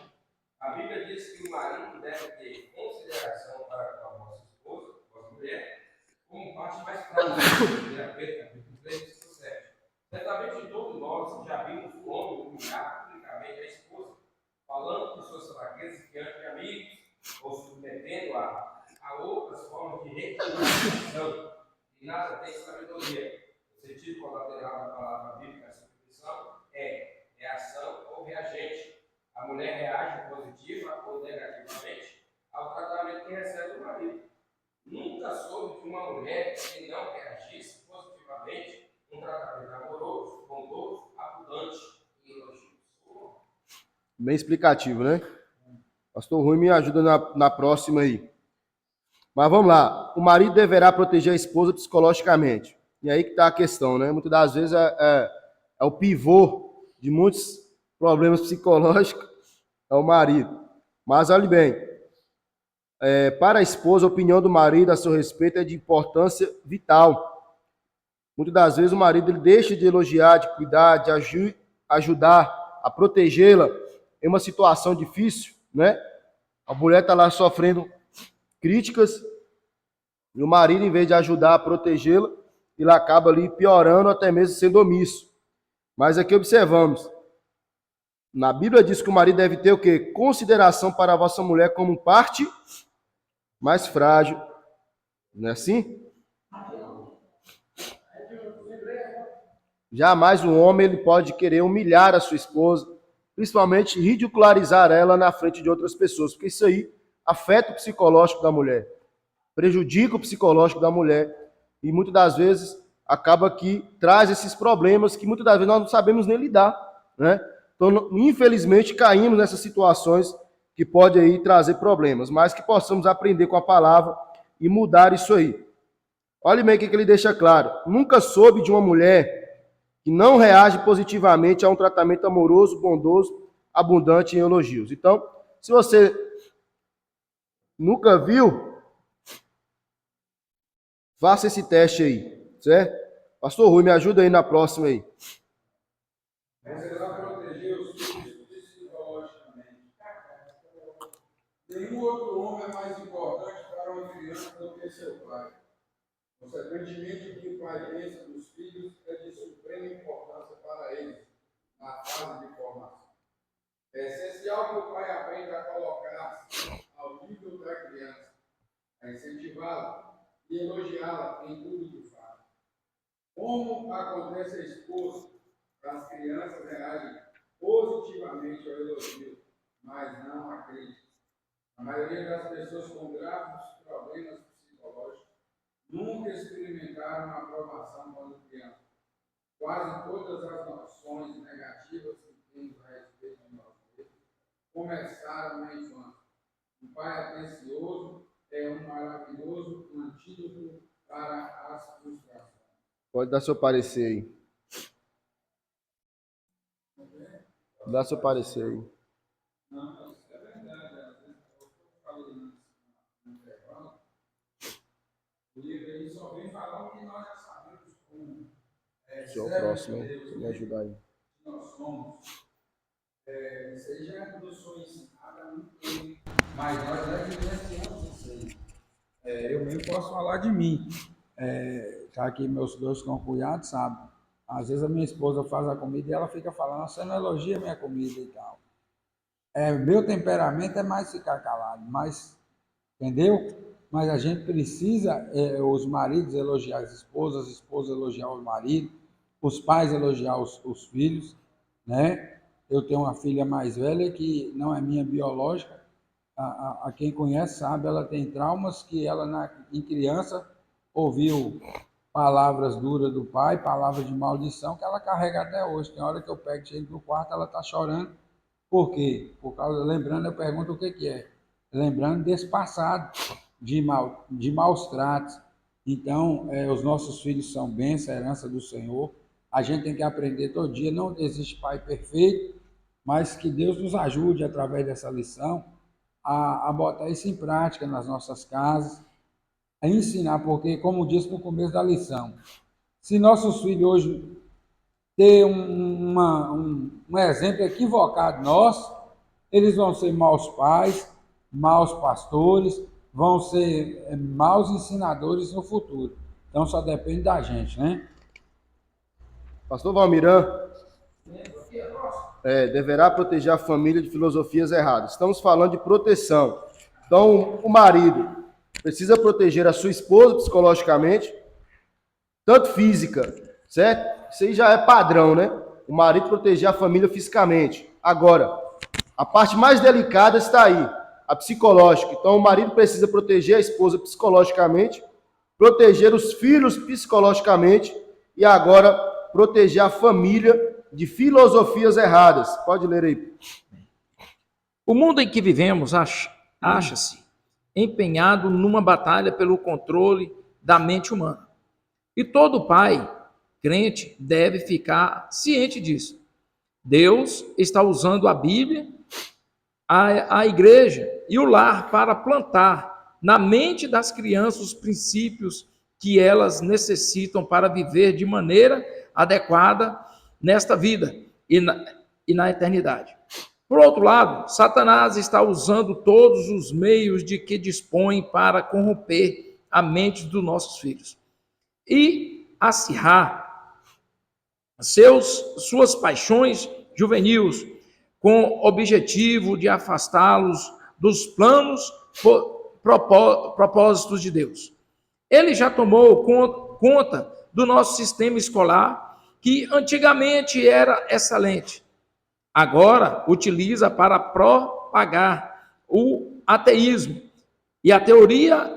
A Bíblia diz que o marido deve ter consideração para com a vossa esposa, vossa mulher, como parte mais prática. 1 Pedro, capítulo 3, versículo 7. Certamente todos nós já vimos o homem humilhar publicamente a esposa, falando de suas fraquezas diante de amigos, ou submetendo-a a outras formas de reclamação, e nada tem sabedoria. O sentido colateral da palavra bíblica, essa definição, é ação ou reagente. A mulher reage positiva ou negativamente ao tratamento que recebe do marido. Nunca soube de uma mulher que não reagisse positivamente um tratamento amoroso, bondoso, abundante e elogioso. Bem explicativo, né? Pastor Rui me ajuda na próxima aí. Mas vamos lá. O marido deverá proteger a esposa psicologicamente. E aí que está a questão, né? Muitas das vezes é o pivô de muitos problemas psicológicos, é o marido. Mas olhe bem, para a esposa, a opinião do marido a seu respeito é de importância vital. Muitas das vezes o marido ele deixa de elogiar, de cuidar, de ajudar a protegê-la em uma situação difícil, né? A mulher está lá sofrendo críticas e o marido, em vez de ajudar a protegê-la, ele acaba ali piorando, até mesmo sendo omisso. Mas aqui observamos, na Bíblia diz que o marido deve ter o quê? Consideração para a vossa mulher como parte mais frágil. Não é assim? Jamais o homem ele pode querer humilhar a sua esposa, principalmente ridicularizar ela na frente de outras pessoas, porque isso aí afeta o psicológico da mulher, prejudica o psicológico da mulher e muitas das vezes acaba que traz esses problemas que muitas das vezes nós não sabemos nem lidar, né? Então, infelizmente, caímos nessas situações que podem aí trazer problemas, mas que possamos aprender com a palavra e mudar isso aí. Olha bem o que ele deixa claro. Nunca soube de uma mulher que não reage positivamente a um tratamento amoroso, bondoso, abundante em elogios. Então, se você nunca viu, faça esse teste aí, certo? Pastor Rui, me ajuda aí na próxima aí. Deverá proteger os filhos psicologicamente. Nenhum outro homem é mais importante para uma criança do que seu pai. Consequentemente, o que o pai pensa dos filhos é de suprema importância para eles, na fase de formação. É essencial que o pai aprenda a colocar-se ao nível da criança, a incentivá-la e elogiá-la em tudo que faz. Como acontece a esposa, as crianças reagem positivamente ao elogio, mas não à crítica. A maioria das pessoas com graves problemas psicológicos nunca experimentaram a aprovação quando crianças. quase todas as noções negativas que temos a respeito de nós mesmos começaram na infância. Um pai atencioso é um maravilhoso antídoto para as frustrações. Pode dar seu parecer aí. Dá seu parecer aí. Não, isso é verdade. Às vezes eu falei isso no intervalo. O livro aí só vem falar o que nós já sabemos como Esse é o próximo, hein? Pra me ajudar aí. nós somos. Isso aí já é quando eu sou ensinado há muito tempo, mas nós já vivenciamos isso aí. Eu mesmo posso falar de mim. Já que meus dois concunhados sabem. Às vezes a minha esposa faz a comida e ela fica falando, você não elogia a minha comida e tal. Meu temperamento é mais ficar calado, mas, entendeu? Mas a gente precisa, os maridos elogiar as esposas elogiar os maridos, os pais elogiar os filhos, né? Eu tenho uma filha mais velha que não é minha biológica, a quem conhece sabe, ela tem traumas que ela, em criança, ouviu palavras duras do pai, palavras de maldição, que ela carrega até hoje. Tem hora que eu pego, chego no quarto, ela está chorando. Por quê? Por causa, lembrando, eu pergunto o que é. Lembrando desse passado de maus tratos. Então, os nossos filhos são bênção, a herança do Senhor. A gente tem que aprender todo dia. Não existe pai perfeito, mas que Deus nos ajude, através dessa lição, a botar isso em prática nas nossas casas, a ensinar, porque, como disse no começo da lição, se nossos filhos hoje ter um exemplo equivocado nosso, eles vão ser maus pais, maus pastores, vão ser maus ensinadores no futuro. Então só depende da gente, né? Pastor Valmiran, deverá proteger a família de filosofias erradas. Estamos falando de proteção. Então, o marido precisa proteger a sua esposa psicologicamente, tanto física, certo? Isso aí já é padrão, né? O marido proteger a família fisicamente. Agora, a parte mais delicada está aí, a psicológica. Então, o marido precisa proteger a esposa psicologicamente, proteger os filhos psicologicamente e agora proteger a família de filosofias erradas. Pode ler aí. O mundo em que vivemos acha-se empenhado numa batalha pelo controle da mente humana. E todo pai crente deve ficar ciente disso. Deus está usando a Bíblia, a igreja e o lar para plantar na mente das crianças os princípios que elas necessitam para viver de maneira adequada nesta vida e na eternidade. Por outro lado, Satanás está usando todos os meios de que dispõe para corromper a mente dos nossos filhos e acirrar suas paixões juvenis com o objetivo de afastá-los dos planos propósitos de Deus. Ele já tomou conta do nosso sistema escolar, que antigamente era excelente. Agora utiliza para propagar o ateísmo e a teoria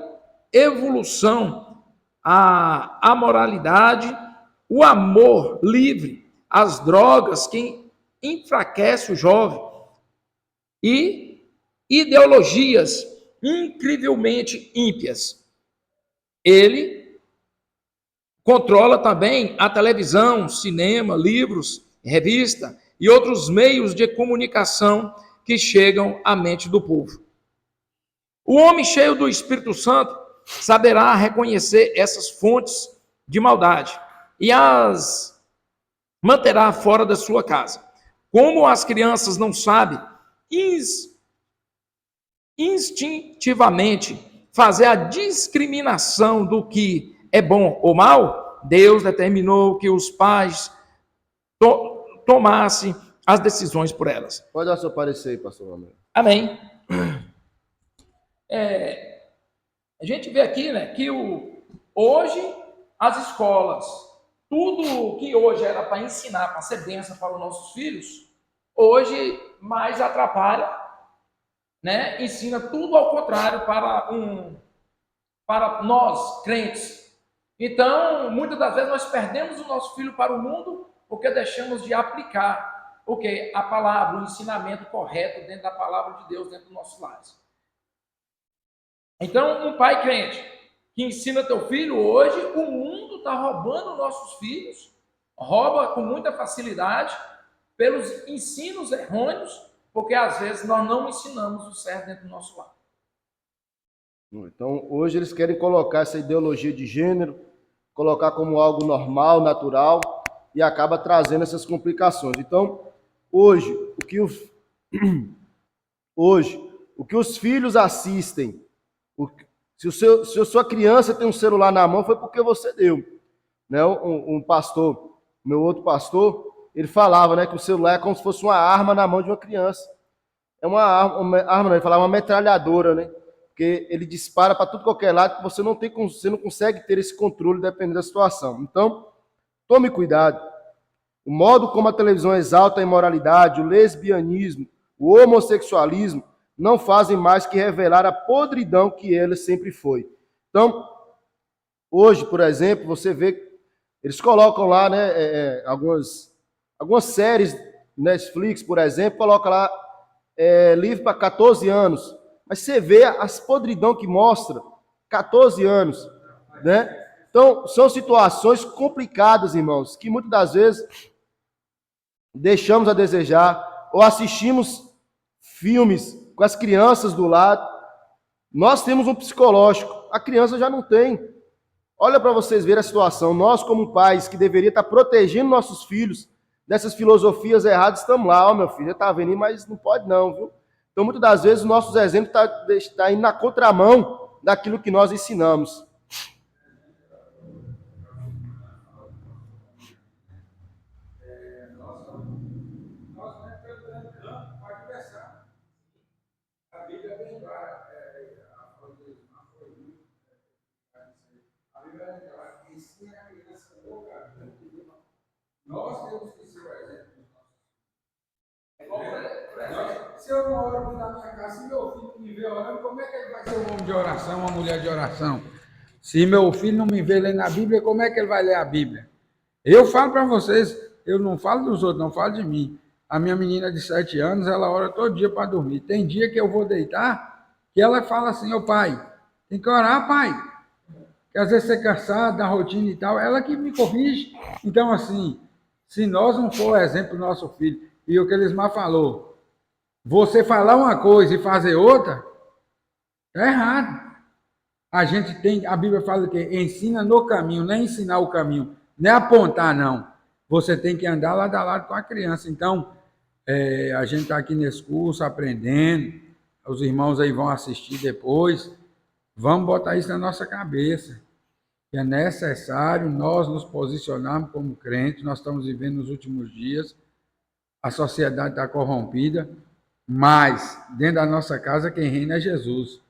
evolução, a amoralidade, o amor livre, as drogas que enfraquece o jovem e ideologias incrivelmente ímpias. Ele controla também a televisão, cinema, livros, revista e outros meios de comunicação que chegam à mente do povo. O homem cheio do Espírito Santo saberá reconhecer essas fontes de maldade e as manterá fora da sua casa. Como as crianças não sabem instintivamente fazer a discriminação do que é bom ou mal, Deus determinou que os pais tomassem as decisões por elas. Pode dar seu parecer aí, pastor Romero. Amém. A gente vê aqui, né, que hoje as escolas, tudo que hoje era para ensinar, para ser bênção para os nossos filhos, hoje mais atrapalha, né? Ensina tudo ao contrário para nós crentes. Então, muitas das vezes nós perdemos o nosso filho para o mundo porque deixamos de aplicar a palavra, o ensinamento correto dentro da palavra de Deus dentro dos nossos lares. Então, um pai crente que ensina teu filho hoje, o mundo está roubando nossos filhos, rouba com muita facilidade pelos ensinos errôneos, porque às vezes nós não ensinamos o certo dentro do nosso lar. Então, hoje eles querem colocar essa ideologia de gênero, colocar como algo normal, natural, e acaba trazendo essas complicações. Então, hoje, o que os filhos assistem, se a sua criança tem um celular na mão, foi porque você deu. Né? Um pastor, meu outro pastor, ele falava, né, que o celular é como se fosse uma arma na mão de uma criança. É uma arma, não, ele falava uma metralhadora, né? Porque ele dispara para tudo qualquer lado, que você não consegue ter esse controle dependendo da situação. Então, tome cuidado. O modo como a televisão exalta a imoralidade, o lesbianismo, o homossexualismo, não fazem mais que revelar a podridão que ele sempre foi. Então, hoje, por exemplo, você vê, eles colocam lá, né, algumas séries, Netflix, por exemplo, coloca lá livro para 14 anos. Mas você vê as podridão que mostra, 14 anos, né? Então, são situações complicadas, irmãos, que muitas das vezes deixamos a desejar, ou assistimos filmes com as crianças do lado. Nós temos um psicológico, a criança já não tem. Olha para vocês verem a situação. Nós, como pais, que deveria estar protegendo nossos filhos dessas filosofias erradas, estamos lá, meu filho, está vendo, mas não pode não, viu? Então, muitas das vezes, os nossos exemplos estão indo na contramão daquilo que nós ensinamos. Nós temos que ser o exemplo. Se eu não oro dentro da minha casa, se meu filho me vê orando, como é que ele vai ser um homem de oração, uma mulher de oração? Se meu filho não me vê lendo a Bíblia, como é que ele vai ler a Bíblia? Eu falo para vocês, eu não falo dos outros, não falo de mim. A minha menina de 7 anos, ela ora todo dia para dormir. Tem dia que eu vou deitar, que ela fala assim, ô pai, tem que orar, pai. Que às vezes você é cansado da rotina e tal, ela que me corrige. Então, assim, se nós não for exemplo do nosso filho, e o que Elismar falou, você falar uma coisa e fazer outra, é errado. A Bíblia fala que ensina no caminho, não é ensinar o caminho, não é apontar, não. Você tem que andar lado a lado com a criança. Então, a gente está aqui nesse curso, aprendendo, os irmãos aí vão assistir depois, vamos botar isso na nossa cabeça, que é necessário nós nos posicionarmos como crentes. Nós estamos vivendo nos últimos dias, a sociedade está corrompida, mas dentro da nossa casa quem reina é Jesus.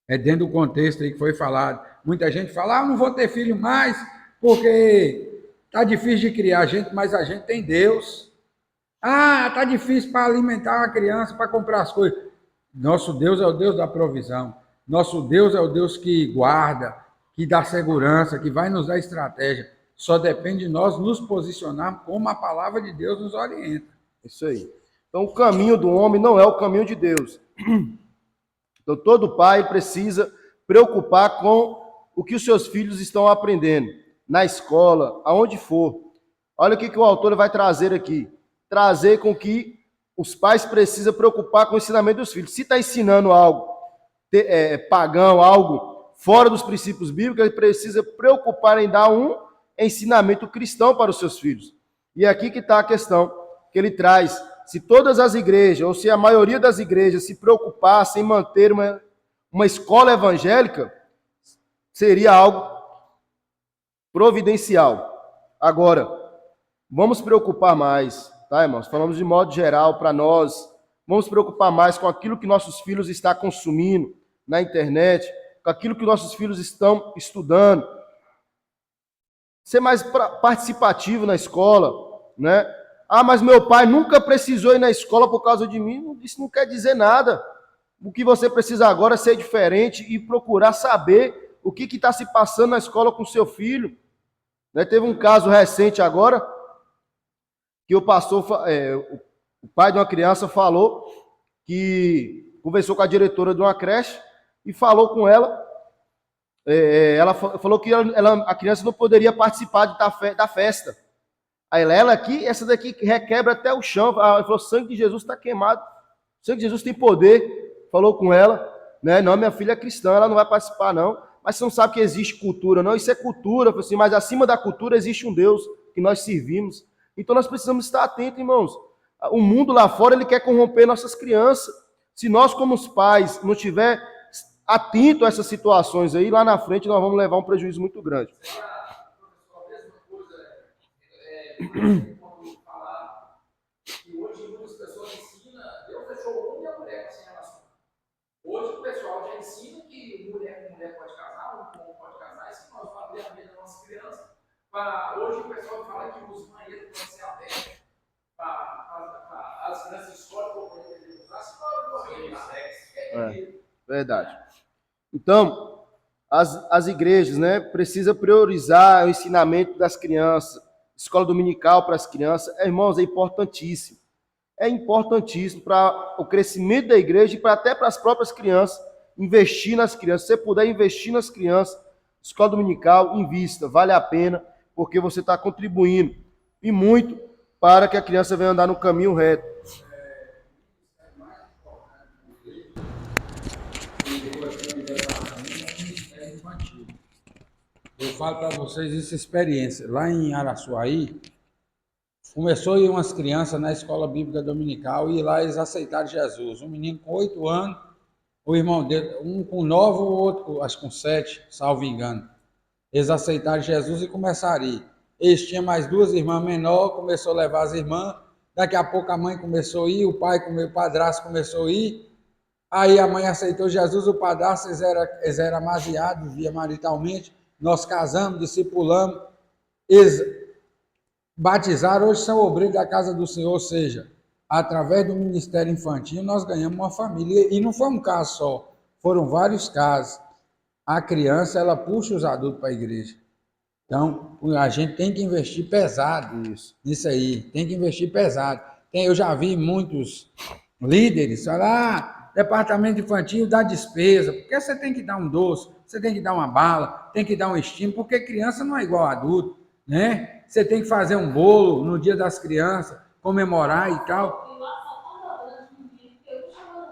É dentro do contexto aí que foi falado. Muita gente fala, não vou ter filho mais, porque está difícil de criar gente, mas a gente tem Deus. Está difícil para alimentar a criança, para comprar as coisas. Nosso Deus é o Deus da provisão. Nosso Deus é o Deus que guarda, que dá segurança, que vai nos dar estratégia. Só depende de nós nos posicionarmos como a palavra de Deus nos orienta. Isso aí. Então, o caminho do homem não é o caminho de Deus. Então, todo pai precisa preocupar com o que os seus filhos estão aprendendo, na escola, aonde for. Olha o que o autor vai trazer aqui. Trazer com que os pais precisam preocupar com o ensinamento dos filhos. Se está ensinando algo pagão, algo fora dos princípios bíblicos, ele precisa preocupar em dar um ensinamento cristão para os seus filhos. E é aqui que está a questão que ele traz. Se todas as igrejas, ou se a maioria das igrejas se preocupassem em manter uma escola evangélica, seria algo providencial. Agora, vamos preocupar mais, tá, irmãos? Falamos de modo geral para nós, vamos preocupar mais com aquilo que nossos filhos estão consumindo na internet, com aquilo que nossos filhos estão estudando. Ser mais participativo na escola, né? Mas meu pai nunca precisou ir na escola por causa de mim. Isso não quer dizer nada. O que você precisa agora é ser diferente e procurar saber o que está se passando na escola com o seu filho. Né? Teve um caso recente agora, que o pastor, o pai de uma criança falou que conversou com a diretora de uma creche e falou com ela. Ela falou que a criança não poderia participar da festa. Aí ela aqui, essa daqui requebra até o chão. Ela falou: o sangue de Jesus está queimado. O sangue de Jesus tem poder. Falou com ela, né? Não, minha filha é cristã, ela não vai participar, não. Mas você não sabe que existe cultura, não. Isso é cultura, assim, mas acima da cultura existe um Deus que nós servimos. Então nós precisamos estar atentos, irmãos. O mundo lá fora, ele quer corromper nossas crianças. Se nós, como os pais, não tiver atento a essas situações aí, lá na frente nós vamos levar um prejuízo muito grande. Quando falar que hoje muitas pessoas ensinam, Deus deixou o homem e a mulher sem relação. Hoje o pessoal já ensina que mulher com mulher pode casar, homem pode casar, isso que nós vamos abrir a mente das nossas crianças. Hoje o pessoal fala que os banheiros podem ser abertos para as crianças escolhem o banheiro de usar, se não é Verdade. Então, as igrejas, né, precisam priorizar o ensinamento das crianças, escola dominical para as crianças. Irmãos, é importantíssimo. É importantíssimo para o crescimento da igreja e até para as próprias crianças, investir nas crianças. Se você puder investir nas crianças, escola dominical, invista, vale a pena, porque você está contribuindo e muito para que a criança venha andar no caminho reto. Eu falo para vocês essa experiência. Lá em Araçuaí, começou a ir umas crianças na escola bíblica dominical e lá eles aceitaram Jesus. Um menino com 8 anos, o irmão dele, um com 9, o outro, acho que com 7, salvo engano. Eles aceitaram Jesus e começaram a ir. Eles tinham mais 2 irmãs menores, começou a levar as irmãs. Daqui a pouco a mãe começou a ir, o padrasto começou a ir. Aí a mãe aceitou Jesus, o padrasto, eles eram amaziados, via maritalmente. Nós casamos, discipulamos, eles batizaram, hoje são obreiros da casa do Senhor, ou seja, através do ministério infantil nós ganhamos uma família, e não foi um caso só, foram vários casos. A criança, ela puxa os adultos para a igreja. Então, a gente tem que investir pesado nisso aí, tem que investir pesado. Eu já vi muitos líderes falar, departamento infantil dá despesa, porque você tem que dar um doce, você tem que dar uma bala, tem que dar um estímulo, porque criança não é igual a adulto, né? Você tem que fazer um bolo no dia das crianças, comemorar e tal.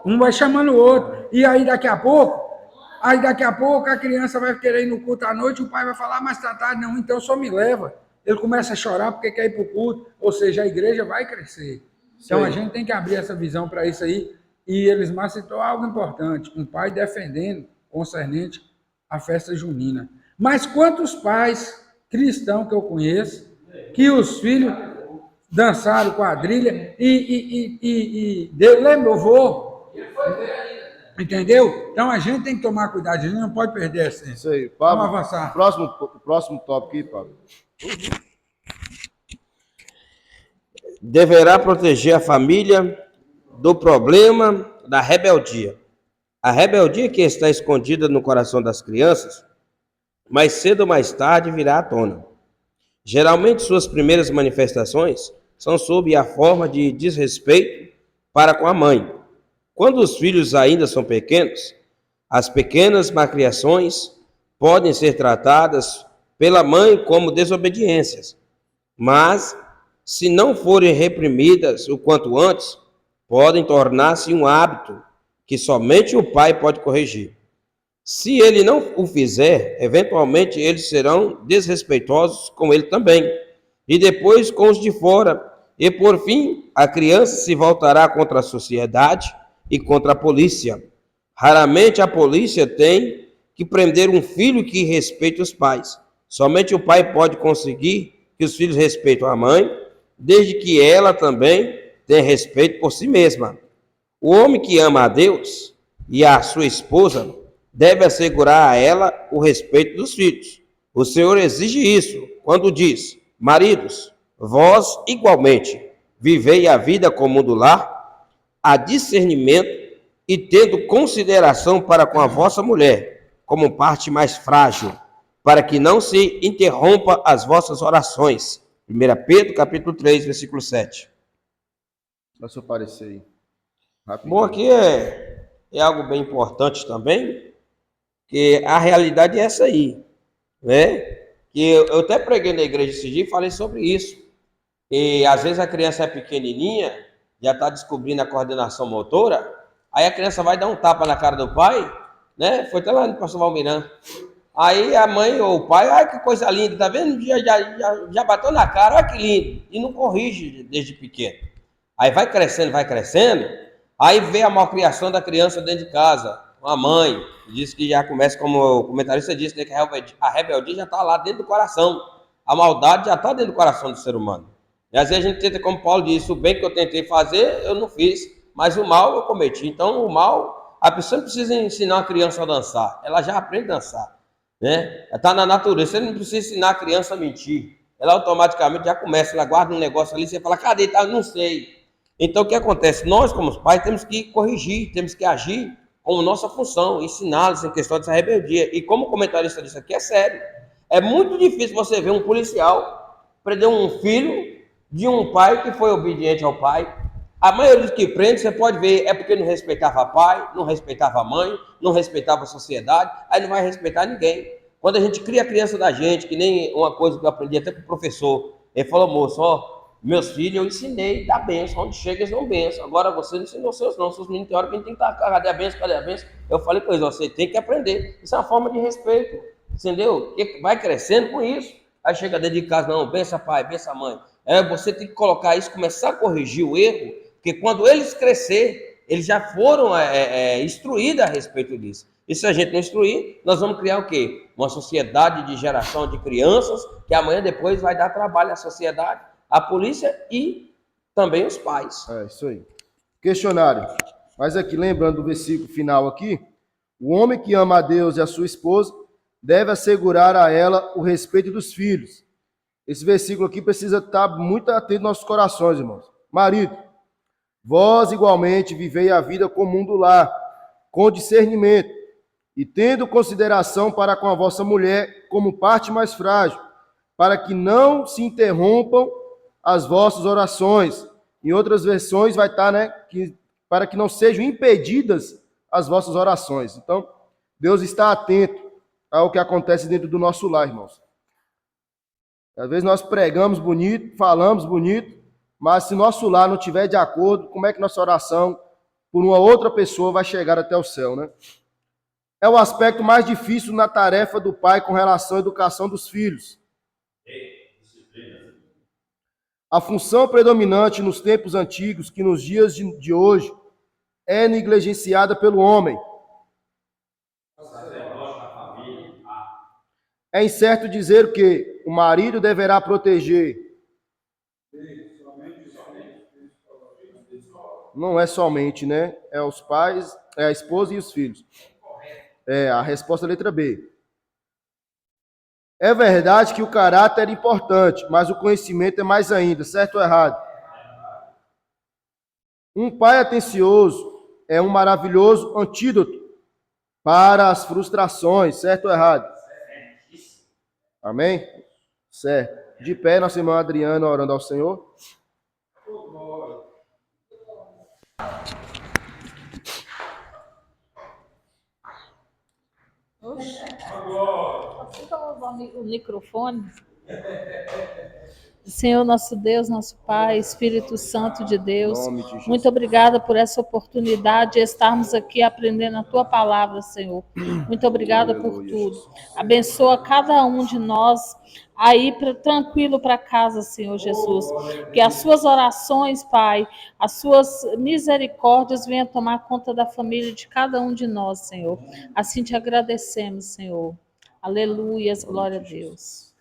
Um vai chamando o outro, e aí daqui a pouco a criança vai querer ir no culto à noite, o pai vai falar, mas tá tarde, não, então só me leva. Ele começa a chorar porque quer ir para o culto, ou seja, a igreja vai crescer. Então a gente tem que abrir essa visão para isso aí. E Elismar citou algo importante, um pai defendendo concernente à festa junina. Mas quantos pais cristãos que eu conheço, que os filhos dançaram quadrilha e Deus lembrou, vou. Entendeu? Então a gente tem que tomar cuidado, a gente não pode perder a essência. Isso aí, Pablo. Vamos avançar. Próximo tópico aqui, Pablo. Deverá proteger a família do problema da rebeldia. A rebeldia que está escondida no coração das crianças, mais cedo ou mais tarde virá à tona. Geralmente suas primeiras manifestações são sob a forma de desrespeito para com a mãe. Quando os filhos ainda são pequenos, as pequenas malcriações podem ser tratadas pela mãe como desobediências, mas, se não forem reprimidas o quanto antes, podem tornar-se um hábito que somente o pai pode corrigir. Se ele não o fizer, eventualmente eles serão desrespeitosos com ele também, e depois com os de fora, e por fim a criança se voltará contra a sociedade e contra a polícia. Raramente a polícia tem que prender um filho que respeite os pais. Somente o pai pode conseguir que os filhos respeitem a mãe, desde que ela também tenha respeito por si mesma. O homem que ama a Deus e a sua esposa deve assegurar a ela o respeito dos filhos. O Senhor exige isso quando diz: maridos, vós igualmente vivei a vida comum do lar, a discernimento e tendo consideração para com a vossa mulher, como parte mais frágil, para que não se interrompa as vossas orações. 1 Pedro, capítulo 3, versículo 7. Dá seu parecer aí. Rapidinho. Bom, aqui é algo bem importante também, que a realidade é essa aí, né? Que eu até preguei na igreja esse dia e falei sobre isso. E às vezes a criança é pequenininha, já está descobrindo a coordenação motora, aí a criança vai dar um tapa na cara do pai, né? Foi até lá no pastor Valmiran. Aí a mãe ou o pai, ai que coisa linda, tá vendo? Já bateu na cara, olha que lindo. E não corrige desde pequeno. Aí vai crescendo, aí vê a malcriação da criança dentro de casa. Uma mãe diz que já começa, como o comentarista disse, né, que a rebeldia já está lá dentro do coração. A maldade já está dentro do coração do ser humano. E às vezes a gente tenta, como Paulo disse, o bem que eu tentei fazer, eu não fiz, mas o mal eu cometi. Então o mal, a pessoa não precisa ensinar uma criança a dançar, ela já aprende a dançar, né? Está na natureza, você não precisa ensinar a criança a mentir. Ela automaticamente já começa, ela guarda um negócio ali, você fala, cadê? Tá? Não sei. Então o que acontece? Nós, como pais, temos que corrigir, temos que agir como nossa função, ensiná-los em questão dessa rebeldia. E como o comentarista disse aqui, é sério. É muito difícil você ver um policial prender um filho de um pai que foi obediente ao pai. A maioria dos que prende, você pode ver, é porque não respeitava pai, não respeitava a mãe, não respeitava a sociedade, aí não vai respeitar ninguém. Quando a gente cria a criança da gente, que nem uma coisa que eu aprendi até com o professor, ele falou, moço, ó, meus filhos eu ensinei, dá benção, onde chega eles dão benção, agora você não ensinou seus não, seus meninos tem hora que a gente tem que estar, cadê a benção, cadê a benção? Eu falei com eles, você tem que aprender, isso é uma forma de respeito, entendeu? Vai crescendo com isso, aí chega dentro de casa, não, benção pai, benção mãe, você tem que colocar isso, começar a corrigir o erro, porque quando eles crescer, eles já foram instruídos a respeito disso. E se a gente não instruir, nós vamos criar o quê? Uma sociedade de geração de crianças, que amanhã depois vai dar trabalho à sociedade, à polícia e também os pais. É, isso aí. Questionário. Mas aqui, lembrando do versículo final aqui, o homem que ama a Deus e a sua esposa deve assegurar a ela o respeito dos filhos. Esse versículo aqui precisa estar muito atento nos nossos corações, irmãos. Marido, vós igualmente vivei a vida comum do lar, com discernimento, e tendo consideração para com a vossa mulher como parte mais frágil, para que não se interrompam as vossas orações. Em outras versões vai estar, né, para que não sejam impedidas as vossas orações. Então, Deus está atento ao que acontece dentro do nosso lar, irmãos. Às vezes nós pregamos bonito, falamos bonito, mas se nosso lar não estiver de acordo, como é que nossa oração por uma outra pessoa vai chegar até o céu, né? É o aspecto mais difícil na tarefa do pai com relação à educação dos filhos. A função predominante nos tempos antigos, que nos dias de hoje, é negligenciada pelo homem. É incerto dizer que o marido deverá proteger. Não é somente, né? É os pais, é a esposa e os filhos. A resposta é a letra B. É verdade que o caráter é importante, mas o conhecimento é mais ainda, certo ou errado? Um pai atencioso é um maravilhoso antídoto para as frustrações, certo ou errado? Amém? Certo. De pé, nossa irmã Adriana orando ao Senhor. Assim como o microfone. Senhor nosso Deus, nosso Pai, Espírito Santo de Deus, muito obrigada por essa oportunidade de estarmos aqui aprendendo a Tua palavra, Senhor. Muito obrigada por tudo. Abençoa cada um de nós a ir tranquilo para casa, Senhor Jesus. Que as Suas orações, Pai, as Suas misericórdias venham tomar conta da família de cada um de nós, Senhor. Assim te agradecemos, Senhor. Aleluias, glória a Deus.